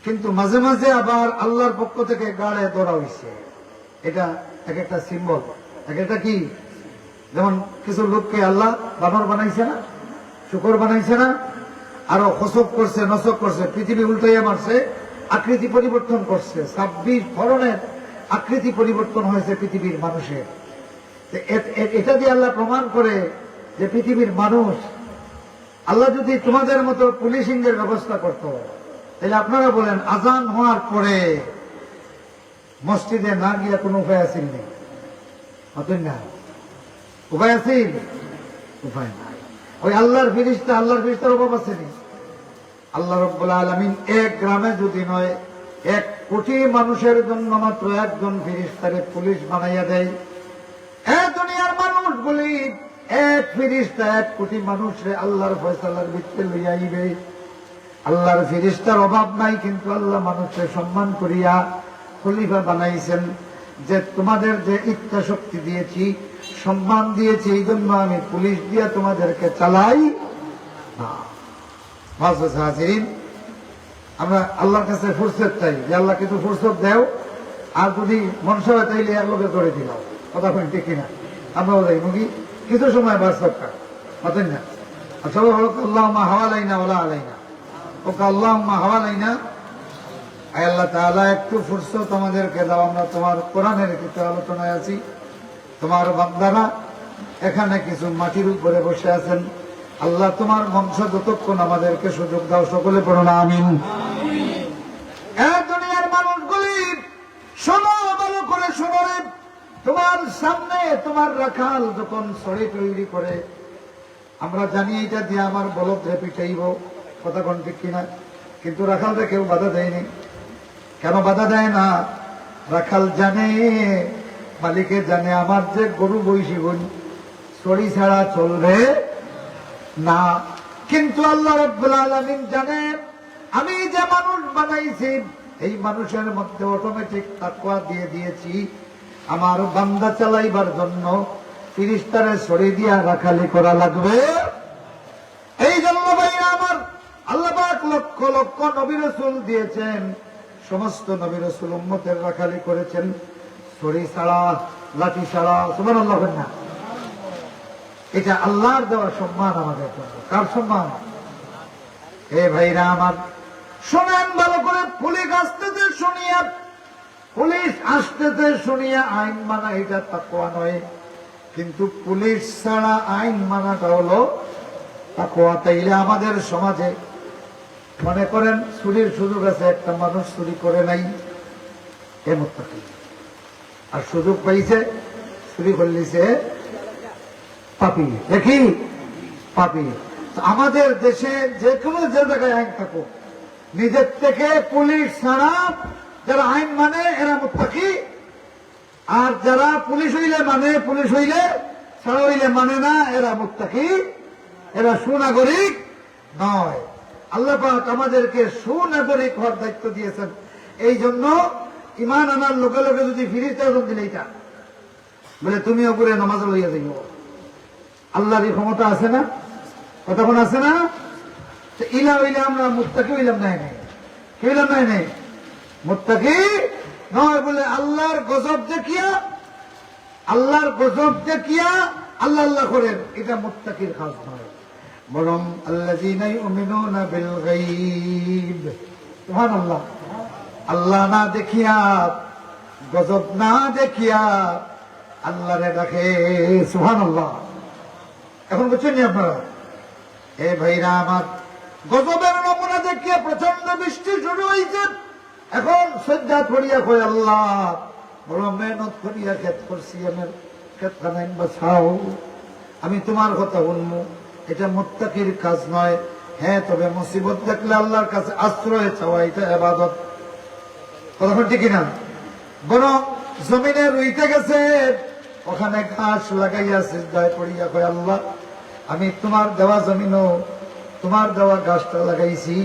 কিন্তু মাঝে মাঝে আবার আল্লাহর পক্ষ থেকে গাড়ে ধরা হইছে। এটা এক একটা সিম্বল, এক একটা কি, যেমন কিছু লোককে আল্লাহ বানর বানাইছে না, শুকর বানাইছে না, আরো খসব করছে, নসব করছে, পৃথিবী উল্টাইয়া মারছে, আকৃতি পরিবর্তন করছে, 26 ধরনের আকৃতি পরিবর্তন হয়েছে পৃথিবীর মানুষের। এটা দিয়ে আল্লাহ প্রমাণ করে যে পৃথিবীর মানুষ, আল্লাহ যদি তোমাদের মতো পুলিশিংয়ের ব্যবস্থা করত, তাহলে আপনারা বলেন আজান হওয়ার পরে মসজিদে না গিয়ে কোনো উপায় আছিল নেই? হতেন না? উপায় আছিল? উপায় নাই। ওই আল্লাহর ফেরেশতার অভাব আসেনি? আল্লাহ রাব্বুল আলামিন এক গ্রামে যদি নয় 1 কোটি মানুষের জন্য মাত্র একজন ফেরেশতারে পুলিশ বানাইয়া দেয়। দুনিয়ার মানুষগুলি এক ফেরেশতা 1 কোটি মানুষরে আল্লাহর ফয়সালার ভিত্তিতে লইয়া আইবে। আল্লাহর ফেরেশতার অভাব নাই, কিন্তু আল্লাহ মানুষকে সম্মান করিয়া খলিফা বানাইছেন, যে তোমাদের যে ইচ্ছা শক্তি দিয়েছি, সম্মান দিয়েছি, এই জন্য আমি পুলিশ দিয়া তোমাদেরকে চালাই না। আমরা আল্লাহর কাছে ফুরসত চাই, যে আল্লাহ কিছু ফুরসত দেও, আর যদি মনসা হয় তাইলে এক লোকে করে দিলাম। কথা বলি ঠিক কিনা? আমরা বলি মুগি কিছু সময় বাস সরকার হতেন না। আর সবাই হল আল্লাহুম্মা হাওয়ালাইনা ওয়ালা আলাইনা, ওকে আল্লাহুম্মা হাওয়ালাইনা। আল্লাহ তাআলা একটু ফুরসত আমাদেরকে দাও, আমরা তোমার কোরআনের কিছু আলোচনায় আছি। তোমার বান্দারা এখানে কিছু মাটির উপরে বসে আছেন। আল্লাহ তোমার বংশ যতক্ষণ আমাদেরকে সুযোগ দাও, সকলে পড়ুন আমিন। দুনিয়ার মানুষগুলি শোনো, ভালো করে শোনো রে। তোমার সামনে তোমার রাখাল যখন ছড়ি তৈরি করে, আমরা জানি এটা দিয়ে আমার বলদ রে পিটাইব, কথা কোন ঠিক কিনা? কিন্তু রাখালরা কেউ বাধা দেয়নি। কেন বাধা দেয় না? রাখাল জানে, মালিকে জানে আমার যে গরু বৈশি বোন ছড়ি ছাড়া চলবে না। কিন্তু আল্লাহ রাব্বুল আলামিন জানেন, আমি যে মানুষ বানাইছি এই মানুষের মধ্যে অটোমেটিক তাকওয়া দিয়ে দিয়েছি। আমার বান্দা চালাইবার জন্য ফেরেশতারে ছড়ি দিয়া রাখালি করা লাগবে। এই জন্য ভাইরা আমার, আল্লাহ পাক লক্ষ লক্ষ নবী রাসূল দিয়েছেন, সমস্ত নবী রাসূল উম্মতের রাখালি করেছেন ছড়ি ছাড়া, লাঠি ছাড়া। সুবহানাল্লাহ না? এটা আল্লাহর দেওয়া সম্মান আমাদের জন্য। কার সম্মান? এ ভাইরা আমার, শোনেন ভালো করে। পুলিশ আসতেছে শুনিয়া আইন মানা, এটা তাকওয়া নয়। কিন্তু পুলিশ ছাড়া আইন মানাটা হলো তাকওয়া। তাইলে আমাদের সমাজে মনে করেন চুরির সুযোগ আছে, একটা মানুষ চুরি করে নাই, এ মুত্তাকি। আর সুযোগ পাইছে, চুরি করলিছে, পাপি। দেখি পাপি। আমাদের দেশে যে কোনো যে জায়গায় আইন থাকুক, নিজের থেকে পুলিশ ছাড়া যারা আইন মানে এরা মুত্তাকি, আর যারা পুলিশ হইলে মানে, পুলিশ হইলে ছাড়া হইলে মানে না, এরা মুত্তাকি, এরা সুনাগরিক নয়। আল্লাহ পাক আমাদেরকে সুনাগরিক হওয়ার দায়িত্ব দিয়েছেন। এই জন্য ইমান আনার লোকে লোকে যদি ফিরিস্তা দিলে এইটা বলে তুমি ওপরে নামাজ লইয়া যাইব, আল্লাহর ক্ষমতা আছে না? কতক্ষণ আছে না? ইলা হইলে আমরা মুত্তাকি হইলাম নাই, কি হইলাম নাই? মুত্তাকি নয়। বলে আল্লাহর গজব দেখিয়া, আল্লাহর গজব দেখিয়া আল্লাহ আল্লাহ করেন, এটা মুত্তাকির কাজ নয়। বরং আল্লাযীনা ইউমিনুনা বিল গায়ব, সুবহানাল্লাহ, আল্লাহ না দেখিয়া, গজব না দেখিয়া আল্লাহরে ডাকে, সুবহানাল্লাহ। এখন বুঝছেন আপনারা? এ ভাইরা আমার, গজবের নমুনা দেখিয়া প্রচন্ড বৃষ্টি শুরু হয়েছে। এখন শ্রদ্ধা করিয়া কই আল্লাহ বড় মেহনত করিয়া ক্ষেত করছি, আমার ক্ষেতখানায় বাঁচাও, আমি তোমার কথা শুনবো। এটা মুত্তাকির কাজ নয়। হ্যাঁ, তবে মুসিবত দেখলে আল্লাহর কাছে আশ্রয় চাওয়া এটা ইবাদত। কতক্ষণ ঠিক না? বরং জমিনে রুইতে গেছে, ওখানে ঘাস লাগাইয়া সিজদায় পড়িয়া কয়, আল্লাহ আমি তোমার দেওয়া জমিনও তোমার দেওয়া ঘাসটা লাগাইছি,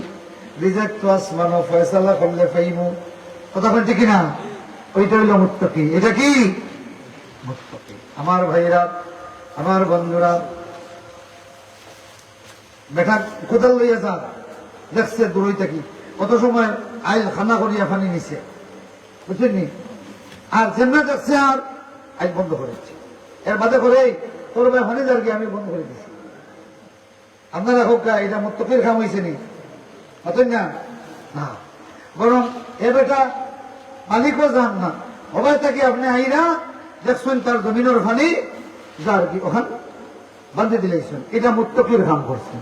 রিজেক্ট তো আসমানো ফয়সালা করলে পাইমু। কতক্ষণ ঠিক না? ওইটা হইল মুত্তাকি। এটা কি মুত্তাকি? আমার ভাইরা, আমার বন্ধুরা, বেটা কোদাল লইয়া যান, দেখছে দূরইটা কি, কত সময় আইল খানা করিয়া পানি নিছে, বুঝছেন নি? আর যেমন যাচ্ছে আর আইল বন্ধ করেছে, এর বাদে করে তোর ভাই পানি যার গিয়ে আমি বন্ধ করে দিছি। আপনারা হোক এটা মুত্তাকির কাম হয়েছে নি? বুঝছেন না? না, বরং এ বেটা মালিকও যান না, সবাই থাকি আপনি আইরা দেখছেন তার জমিনের পানি যার কি ওখান বান্ধে দিলেছেন, এটা মুত্তাকির কাম করছেন।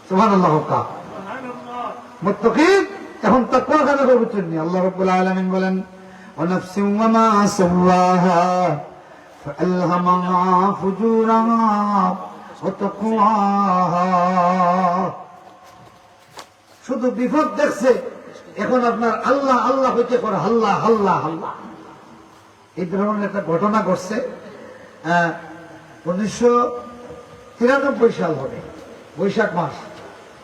সুবহানাল্লাহ। মুত্তাকি এখন তাকওয়ার কাজ করছেন নি। আল্লাহ রাব্বুল আলামিন বলেন, ওয়া নাফসিন ওয়া মা সাওয়াহা ফাআলহামাহা ফুজুরাহা ওয়া তাকওয়াহা। শুধু বিপদ দেখছে, এখন আপনার আল্লাহ আল্লাহ হইতে করে আল্লাহ আল্লাহ আল্লাহ। এই ধরনের একটা ঘটনা ঘটছে 1993 সাল হবে, বৈশাখ মাস।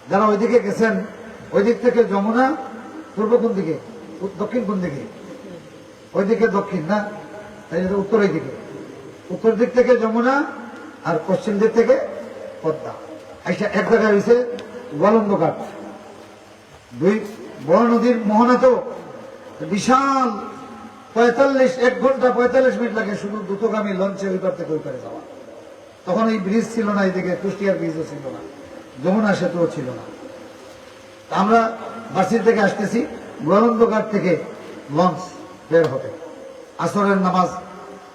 যারা ওইদিকে গেছেন, ওই দিক থেকে যমুনা পূর্ব কোন দিকে, দক্ষিণ কোন দিকে? ওইদিকে দক্ষিণ না, তাই উত্তরের দিকে। উত্তর দিক থেকে যমুনা আর পশ্চিম দিক থেকে পদ্মা। আচ্ছা, এক জায়গায় হয়েছে গোয়ালন্দঘাট, দুই বড় নদীর মোহনা, তো বিশাল 1 ঘন্টা 45 মিনিট লাগে শুধু দ্রুতগামী লঞ্চে ওই পার থেকে ওই পারে যাওয়া। তখন এই ব্রিজ ছিল না, এইদিকে কুষ্টিয়ার ব্রিজও ছিল না, যমুনা সেতুও ছিল না। আমরা বাসির থেকে আসতেছি, গোয়ালন্দঘাট থেকে লঞ্চ বের হবে, আসরের নামাজ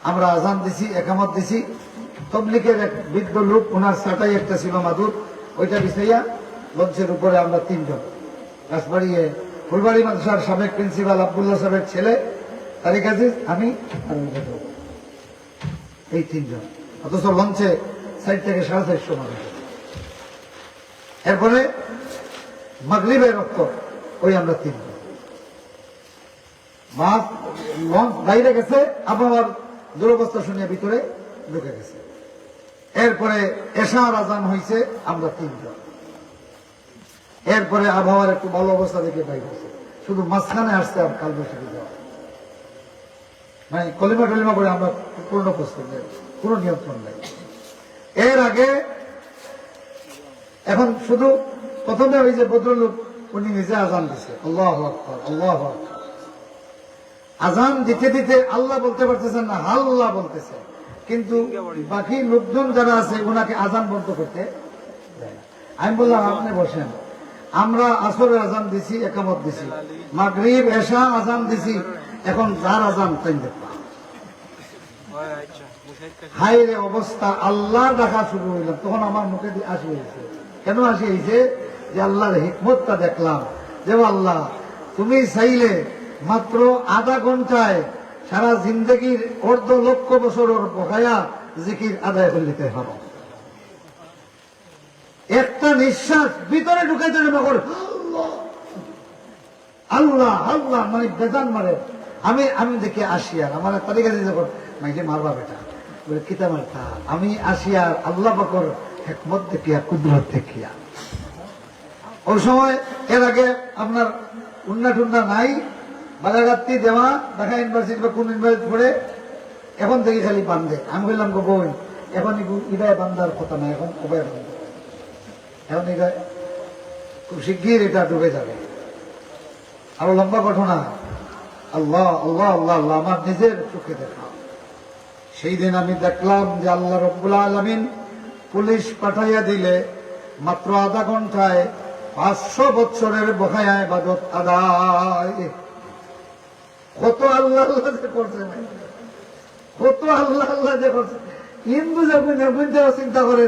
আমরা আজান দিছি, একামত দিছি। তবলিগের এক বৃদ্ধ লোক, ওনার সাটাই একটা ছিল মাদুর, ওইটা বিছাইয়া লঞ্চের উপরে আমরা 3 জন, রাজবাড়িয়ে ফুলবাড়ি মাদ্রাসার সাবেক প্রিন্সিপাল আব্দুল্লাহ সাহেবের ছেলে তারিক আজিজ, আমি আর এই 3 জন। অথচ লঞ্চে 4 থেকে 450 মানুষ। এরপরে মাগরিবের রক্ত ওই আমরা 3 জন। লঞ্চ বাইরে গেছে, আবহাওয়ার দুরবস্থা শুনিয়ে ভিতরে ঢুকে গেছে। এরপরে এশার আজান হয়েছে, আমরা 3 জন। এরপরে আবহাওয়ার একটু ভালো অবস্থা দেখে বাইরে গেছে, শুধু মাঝখানে আসছে আর কাল বৈশাখী যাওয়া, মানে কলিমা টলিমা করে আমরা পূর্ণ প্রস্তুত, কোনো নিয়ন্ত্রণ নেই। এর আগে এখন শুধু প্রথমে ওই যে ভদ্রলোক, উনি নিজে আজান দিছে, আল্লাহু আকবার আল্লাহু আকবার। আজান দিতে দিতে আল্লাহ বলতে পারতেছেন না, আল্লাহ বলতেছে, কিন্তু বাকি লোকজন যারা আছে ওনাকে আজান বন্ধ করতে দেয় না। আমি বললাম আপনি বসেন, আমরা আসরের আজান দিছি, একামত দিছি, মাগরিব এশা আজান দিছি, এখন যার আজান তাই দেখবা। হাই রে অবস্থা, আল্লাহ দেখা শুরু হইলাম, তখন আমার মুখে আসি হয়েছে। কেন আসি হয়েছে? যে আল্লাহর হিকমতটা দেখলাম, যে আল্লাহ তুমি চাইলে মাত্র আধা ঘন্টায় সারা জিন্দগির 1.5 লক্ষ বছরের বকায়া জিকির আদায় করে নিতে হবে। একটা নিঃশ্বাস ভিতরে ঢুকাইতে নেবে করে আল্লাহ আল্লাহ, মানে বেজান মারে। আমি দেখি আসি, আর আমার তালিকা দিয়ে যখন মাইকে মারবা বেটা বলে কিতা মারতা, আমি আসি আর আল্লাহ বকর হেকমত দেখিয়া, কুদরত দেখিয়া। ওই সময় এর আগে আপনার উন্না টুন্না নাই, বাজারঘাটতি দেওয়া ঢাকা ইউনিভার্সিটি বা কোন ইউনিভার্সিটি পড়ে, এখন থেকে খালি বান্ধে। আমি বললাম গো বই, এখন ইদায় বান্ধার কথা না, এখন কবাই বান্ধ, এখন এটা খুব শিগগির এটা ডুবে যাবে। আরো লম্বা ঘটনা, আল্লাহ আল্লাহ আল্লাহ আল্লাহ, আমার নিজের চোখে দেখা। সেই দিন আমি দেখলাম যে আল্লাহ রব্বুল আলামিন পুলিশ পাঠাইয়া দিলে মাত্র আধা ঘন্টায় 500 বছরের বকায়া ইবাদত আদায়। কত আল্লাহ আল্লাহ যে করছে, কত আল্লাহ আল্লাহ যে করছে। হিন্দু যখন চিন্তা করে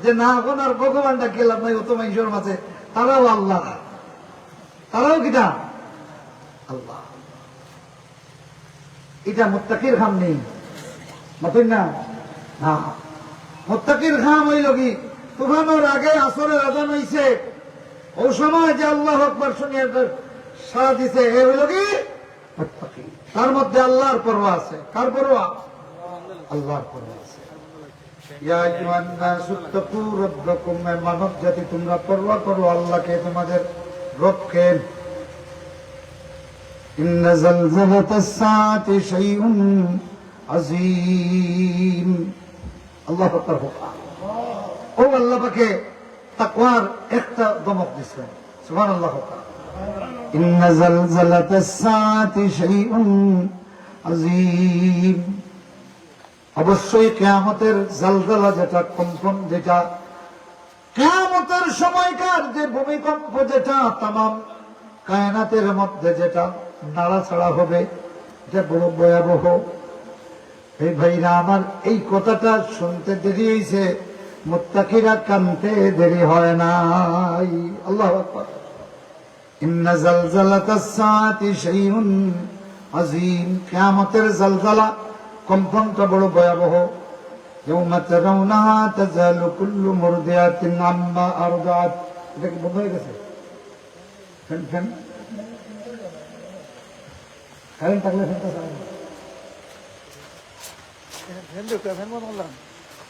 যে না, এখন আর ভগবানটা গেলাম নাই, অত মানুষের মাঝে তারাও আল্লাহ, তারাও কিটা আল্লাহ। এটা মুত্তাকির খাম নেই, মতন না। মুত্তাকির খাম হইল কি, তুফানোর আগে আসরের আজান হইছে, ওই সময় যে আল্লাহু আকবার শুনিয়ে সারা দিছে, এ হইল কি মুত্তাকিন। তার মধ্যে আল্লাহর পরোয়া আছে। কার পরোয়া? আল্লাহর পরোয়া আছে। ইয়া আইয়ুহান নাসু তাকু রাব্বাকুম, মানব জাতি তোমরা পরোয়া করো আল্লাহকে, তোমাদের রবকে। ইন্না জালজালাতাস সাআতি শাইউন আযীম। আল্লাহু আকবার। ও আল্লাহ পাকে তাকওয়ার একটা দমক দিয়েছেন। সুবহানাল্লাহ। ইন্না জালজালাতাস সাআতি শাইউন আযীম। অবশ্যই কিয়ামতের জালজালা যেটা, কম্পন যেটা, কিয়ামতের সময়কার যে ভূমিকম্প যেটা, তামাম কায়নাতের মধ্যে যেটা নাড়াচাড়া হবে, এটা বড় ভয়াবহ। এই ভাইরা আমার, এই কথাটা শুনতে দেরি হয়েছে, মুত্তাকিরা কানতে দেরি হয় নাই। আল্লাহু আকবার। ইন্না জালজালাতাস সাআতি শাইউন আযীম। কিয়ামতের জালজালা, কম্পনটা বড় ভয়াবহ। ইয়াউমা তারাউনাহা তাযালু কুল্লু মুরদিআতিন আম্মা আরদাআত। এটা কি বন্ধ হয়ে গেছে? ফ্যান কারেন্ট থাকলে ফ্যানটা চালানো।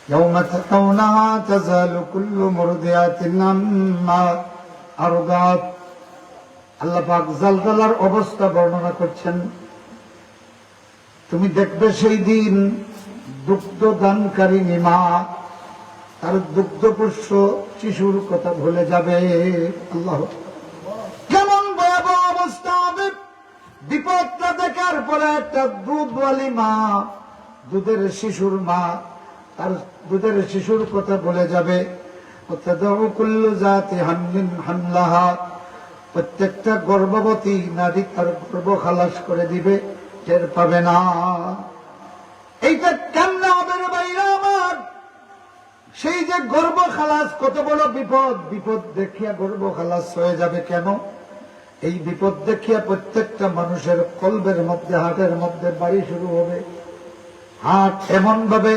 ইয়াউমা তারাউনাহা তাযালু কুল্লু মুরদিআতিন আম্মা আরদাআত। আল্লাহ পাক জালজালার অবস্থা বর্ণনা করছেন। তুমি দেখবে সেই দিন দুগ্ধ দানকারিণী মা তার দুগ্ধপুষ্য শিশুর কথা ভুলে যাবে। আল্লাহ, কেমন ভয়াবহ অবস্থা হবে! বিপদটা দেখার পরে একটা দুধওয়ালি মা, দুধের শিশুর মা, তার দুধের শিশুর কথা ভুলে যাবে। কুল্লু জাতি হামলিন হামলাহা। প্রত্যেকটা গর্ভবতী নারী তার গর্ভ খালাস করে দিবে, টের পাবে না। এইটা কেমনে হবে রে ভাইরা আমার? সেই যে গর্ভ খালাস, কত বড় বিপদ! বিপদ দেখিয়া গর্ভ খালাস হয়ে যাবে কেন? এই বিপদ দেখিয়া প্রত্যেকটা মানুষের কলবের মধ্যে, হাটের মধ্যে বাড়ি শুরু হবে। হাট এমন ভাবে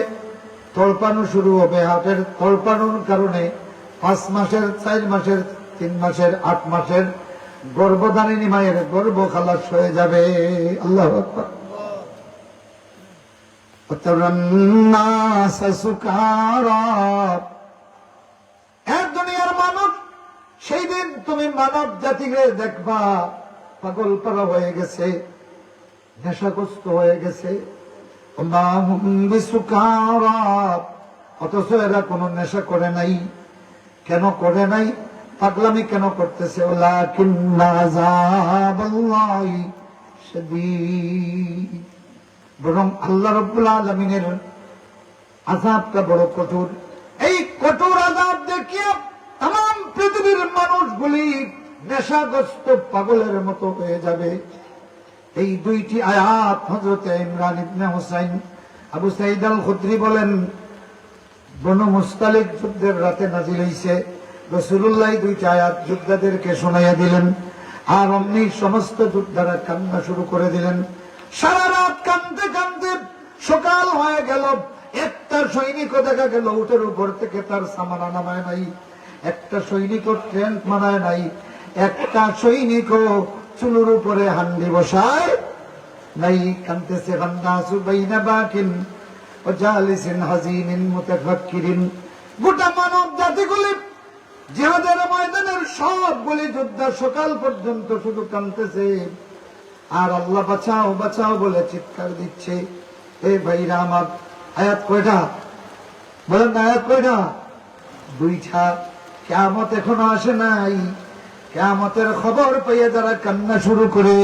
তড়পানো শুরু হবে, হাটের তড়পানোর কারণে 5 মাসের, 4 মাসের, 3 মাসের, 8 মাসের গর্ভধারিণী মায়ের গর্ভ খালাস হয়ে যাবে। আল্লাহু আকবার। দুনিয়ার মানুষ, সেই দিন তুমি মানব জাতিকে দেখবা পাগল পারা হয়ে গেছে, নেশাগ্রস্ত হয়ে গেছে। অথচ এরা কোন নেশা করে নাই। কেন করে নাই? পাগলামি কেন করতেছে? বরং আল্লাহ রাব্বুল আলামিনের আযাবটা বড় কঠোর। এই কঠোর আযাব দেখিয়ে তাম পৃথিবীর মানুষগুলি নেশাগ্রস্ত পাগলের মতো হয়ে যাবে। এই দুইটি আয়াত হযরত ইমরান ইবনে হুসাইন আবু সাঈদ আল খুদরি বলেন, বনু মুস্তালিক যুদ্ধের রাতে নাজিল হইছে। রাসূলুল্লাহ দুইটা আয়াত যোদ্ধাদেরকে শোনাইয়া দিলেন, আর অমনি সমস্ত যোদ্ধারা কান্না শুরু করে দিলেন। সারা রাত কাঁদতে কাঁদতে সকাল হয়ে গেল। একটা সৈনিকও দেখা গেল উটের উপর থেকে তার সামানা নামায় নাই, একটা সৈনিকও ট্রেন মানায় নাই, একটা সৈনিকও চুলোর উপরে হান্ডি বসায় নাই। কাঁদতেছে। গান্নাসু বাইনা বাকিন ওয়া জালিসিন হাজিনিন মুতাফাক্কিরিন। গোটা মানব জাতিগুলি জিহাদের ময়দানের সবগুলি যোদ্ধা সকাল পর্যন্ত শুধু কাঁদতেছে আর আল্লাহ বাঁচাও বাঁচাও বলে চিৎকার দিচ্ছে। এই ভাইরা আমার, আয়াত কয়টা বলেন না? আয়াত কয়টা? 2টা। কিয়ামত এখনো আসে নাই। কিয়ামতের খবর পেয়ে যারা কান্না শুরু করে,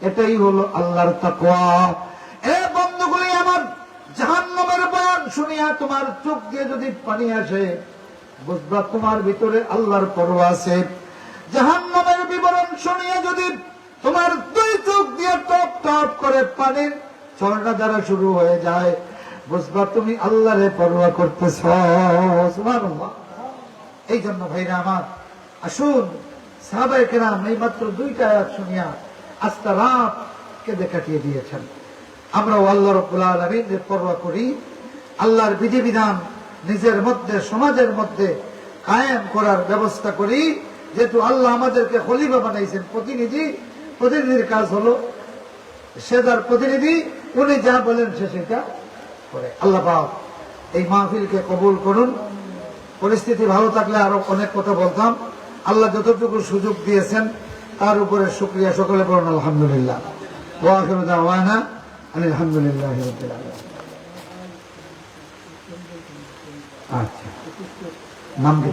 এটাই হলো আল্লাহর তাকওয়া। এ বন্ধুগুলি আমার, জাহান্নামের বয়ান শুনিয়া তোমার চোখ দিয়ে যদি পানি আসে, বুঝবা তোমার ভিতরে আল্লাহর পরোয়া আছে। জাহান্নামের বিবরণ শুনিয়া যদি তোমার 2 চোখ দিয়ে টপ টপ করে পানির ঝর্ণা দ্বারা শুরু হয়ে যায়, বুঝবা তুমি আল্লাহরে পরোয়া করতেছ। সুবহানাল্লাহ। এই জন্য ভাইরা আমার, আসুন, সাহাবায়ে কেরাম এই মাত্র 2টা আয়াত শুনিয়া আজকে রাত কেঁদে কাটিয়ে দিয়েছেন। আমরাও আল্লাহ রাব্বুল আলামিনের পরোয়া করি, আল্লাহর বিধিবিধান নিজের মধ্যে, সমাজের মধ্যে কায়েম করার ব্যবস্থা করি। যেহেতু আল্লাহ আমাদেরকে খলিফা বানাইছেন, প্রতিনিধির কাজ হলো সে তার প্রতিনিধি, উনি যা বলেন সে সেটা করে। আল্লাহ পাক এই মাহফিলকে কবুল করুন। পরিস্থিতি ভালো থাকলে আরো অনেক কথা বলতাম। আল্লাহ যতটুকু সুযোগ দিয়েছেন তার উপরে শুকরিয়া। সকলে বলুন আলহামদুলিল্লাহ। ওয়া আখিরু দাওয়ানা আলহামদুলিল্লাহি রাব্বিল আলামিন। আচ্ছা, নাম কি?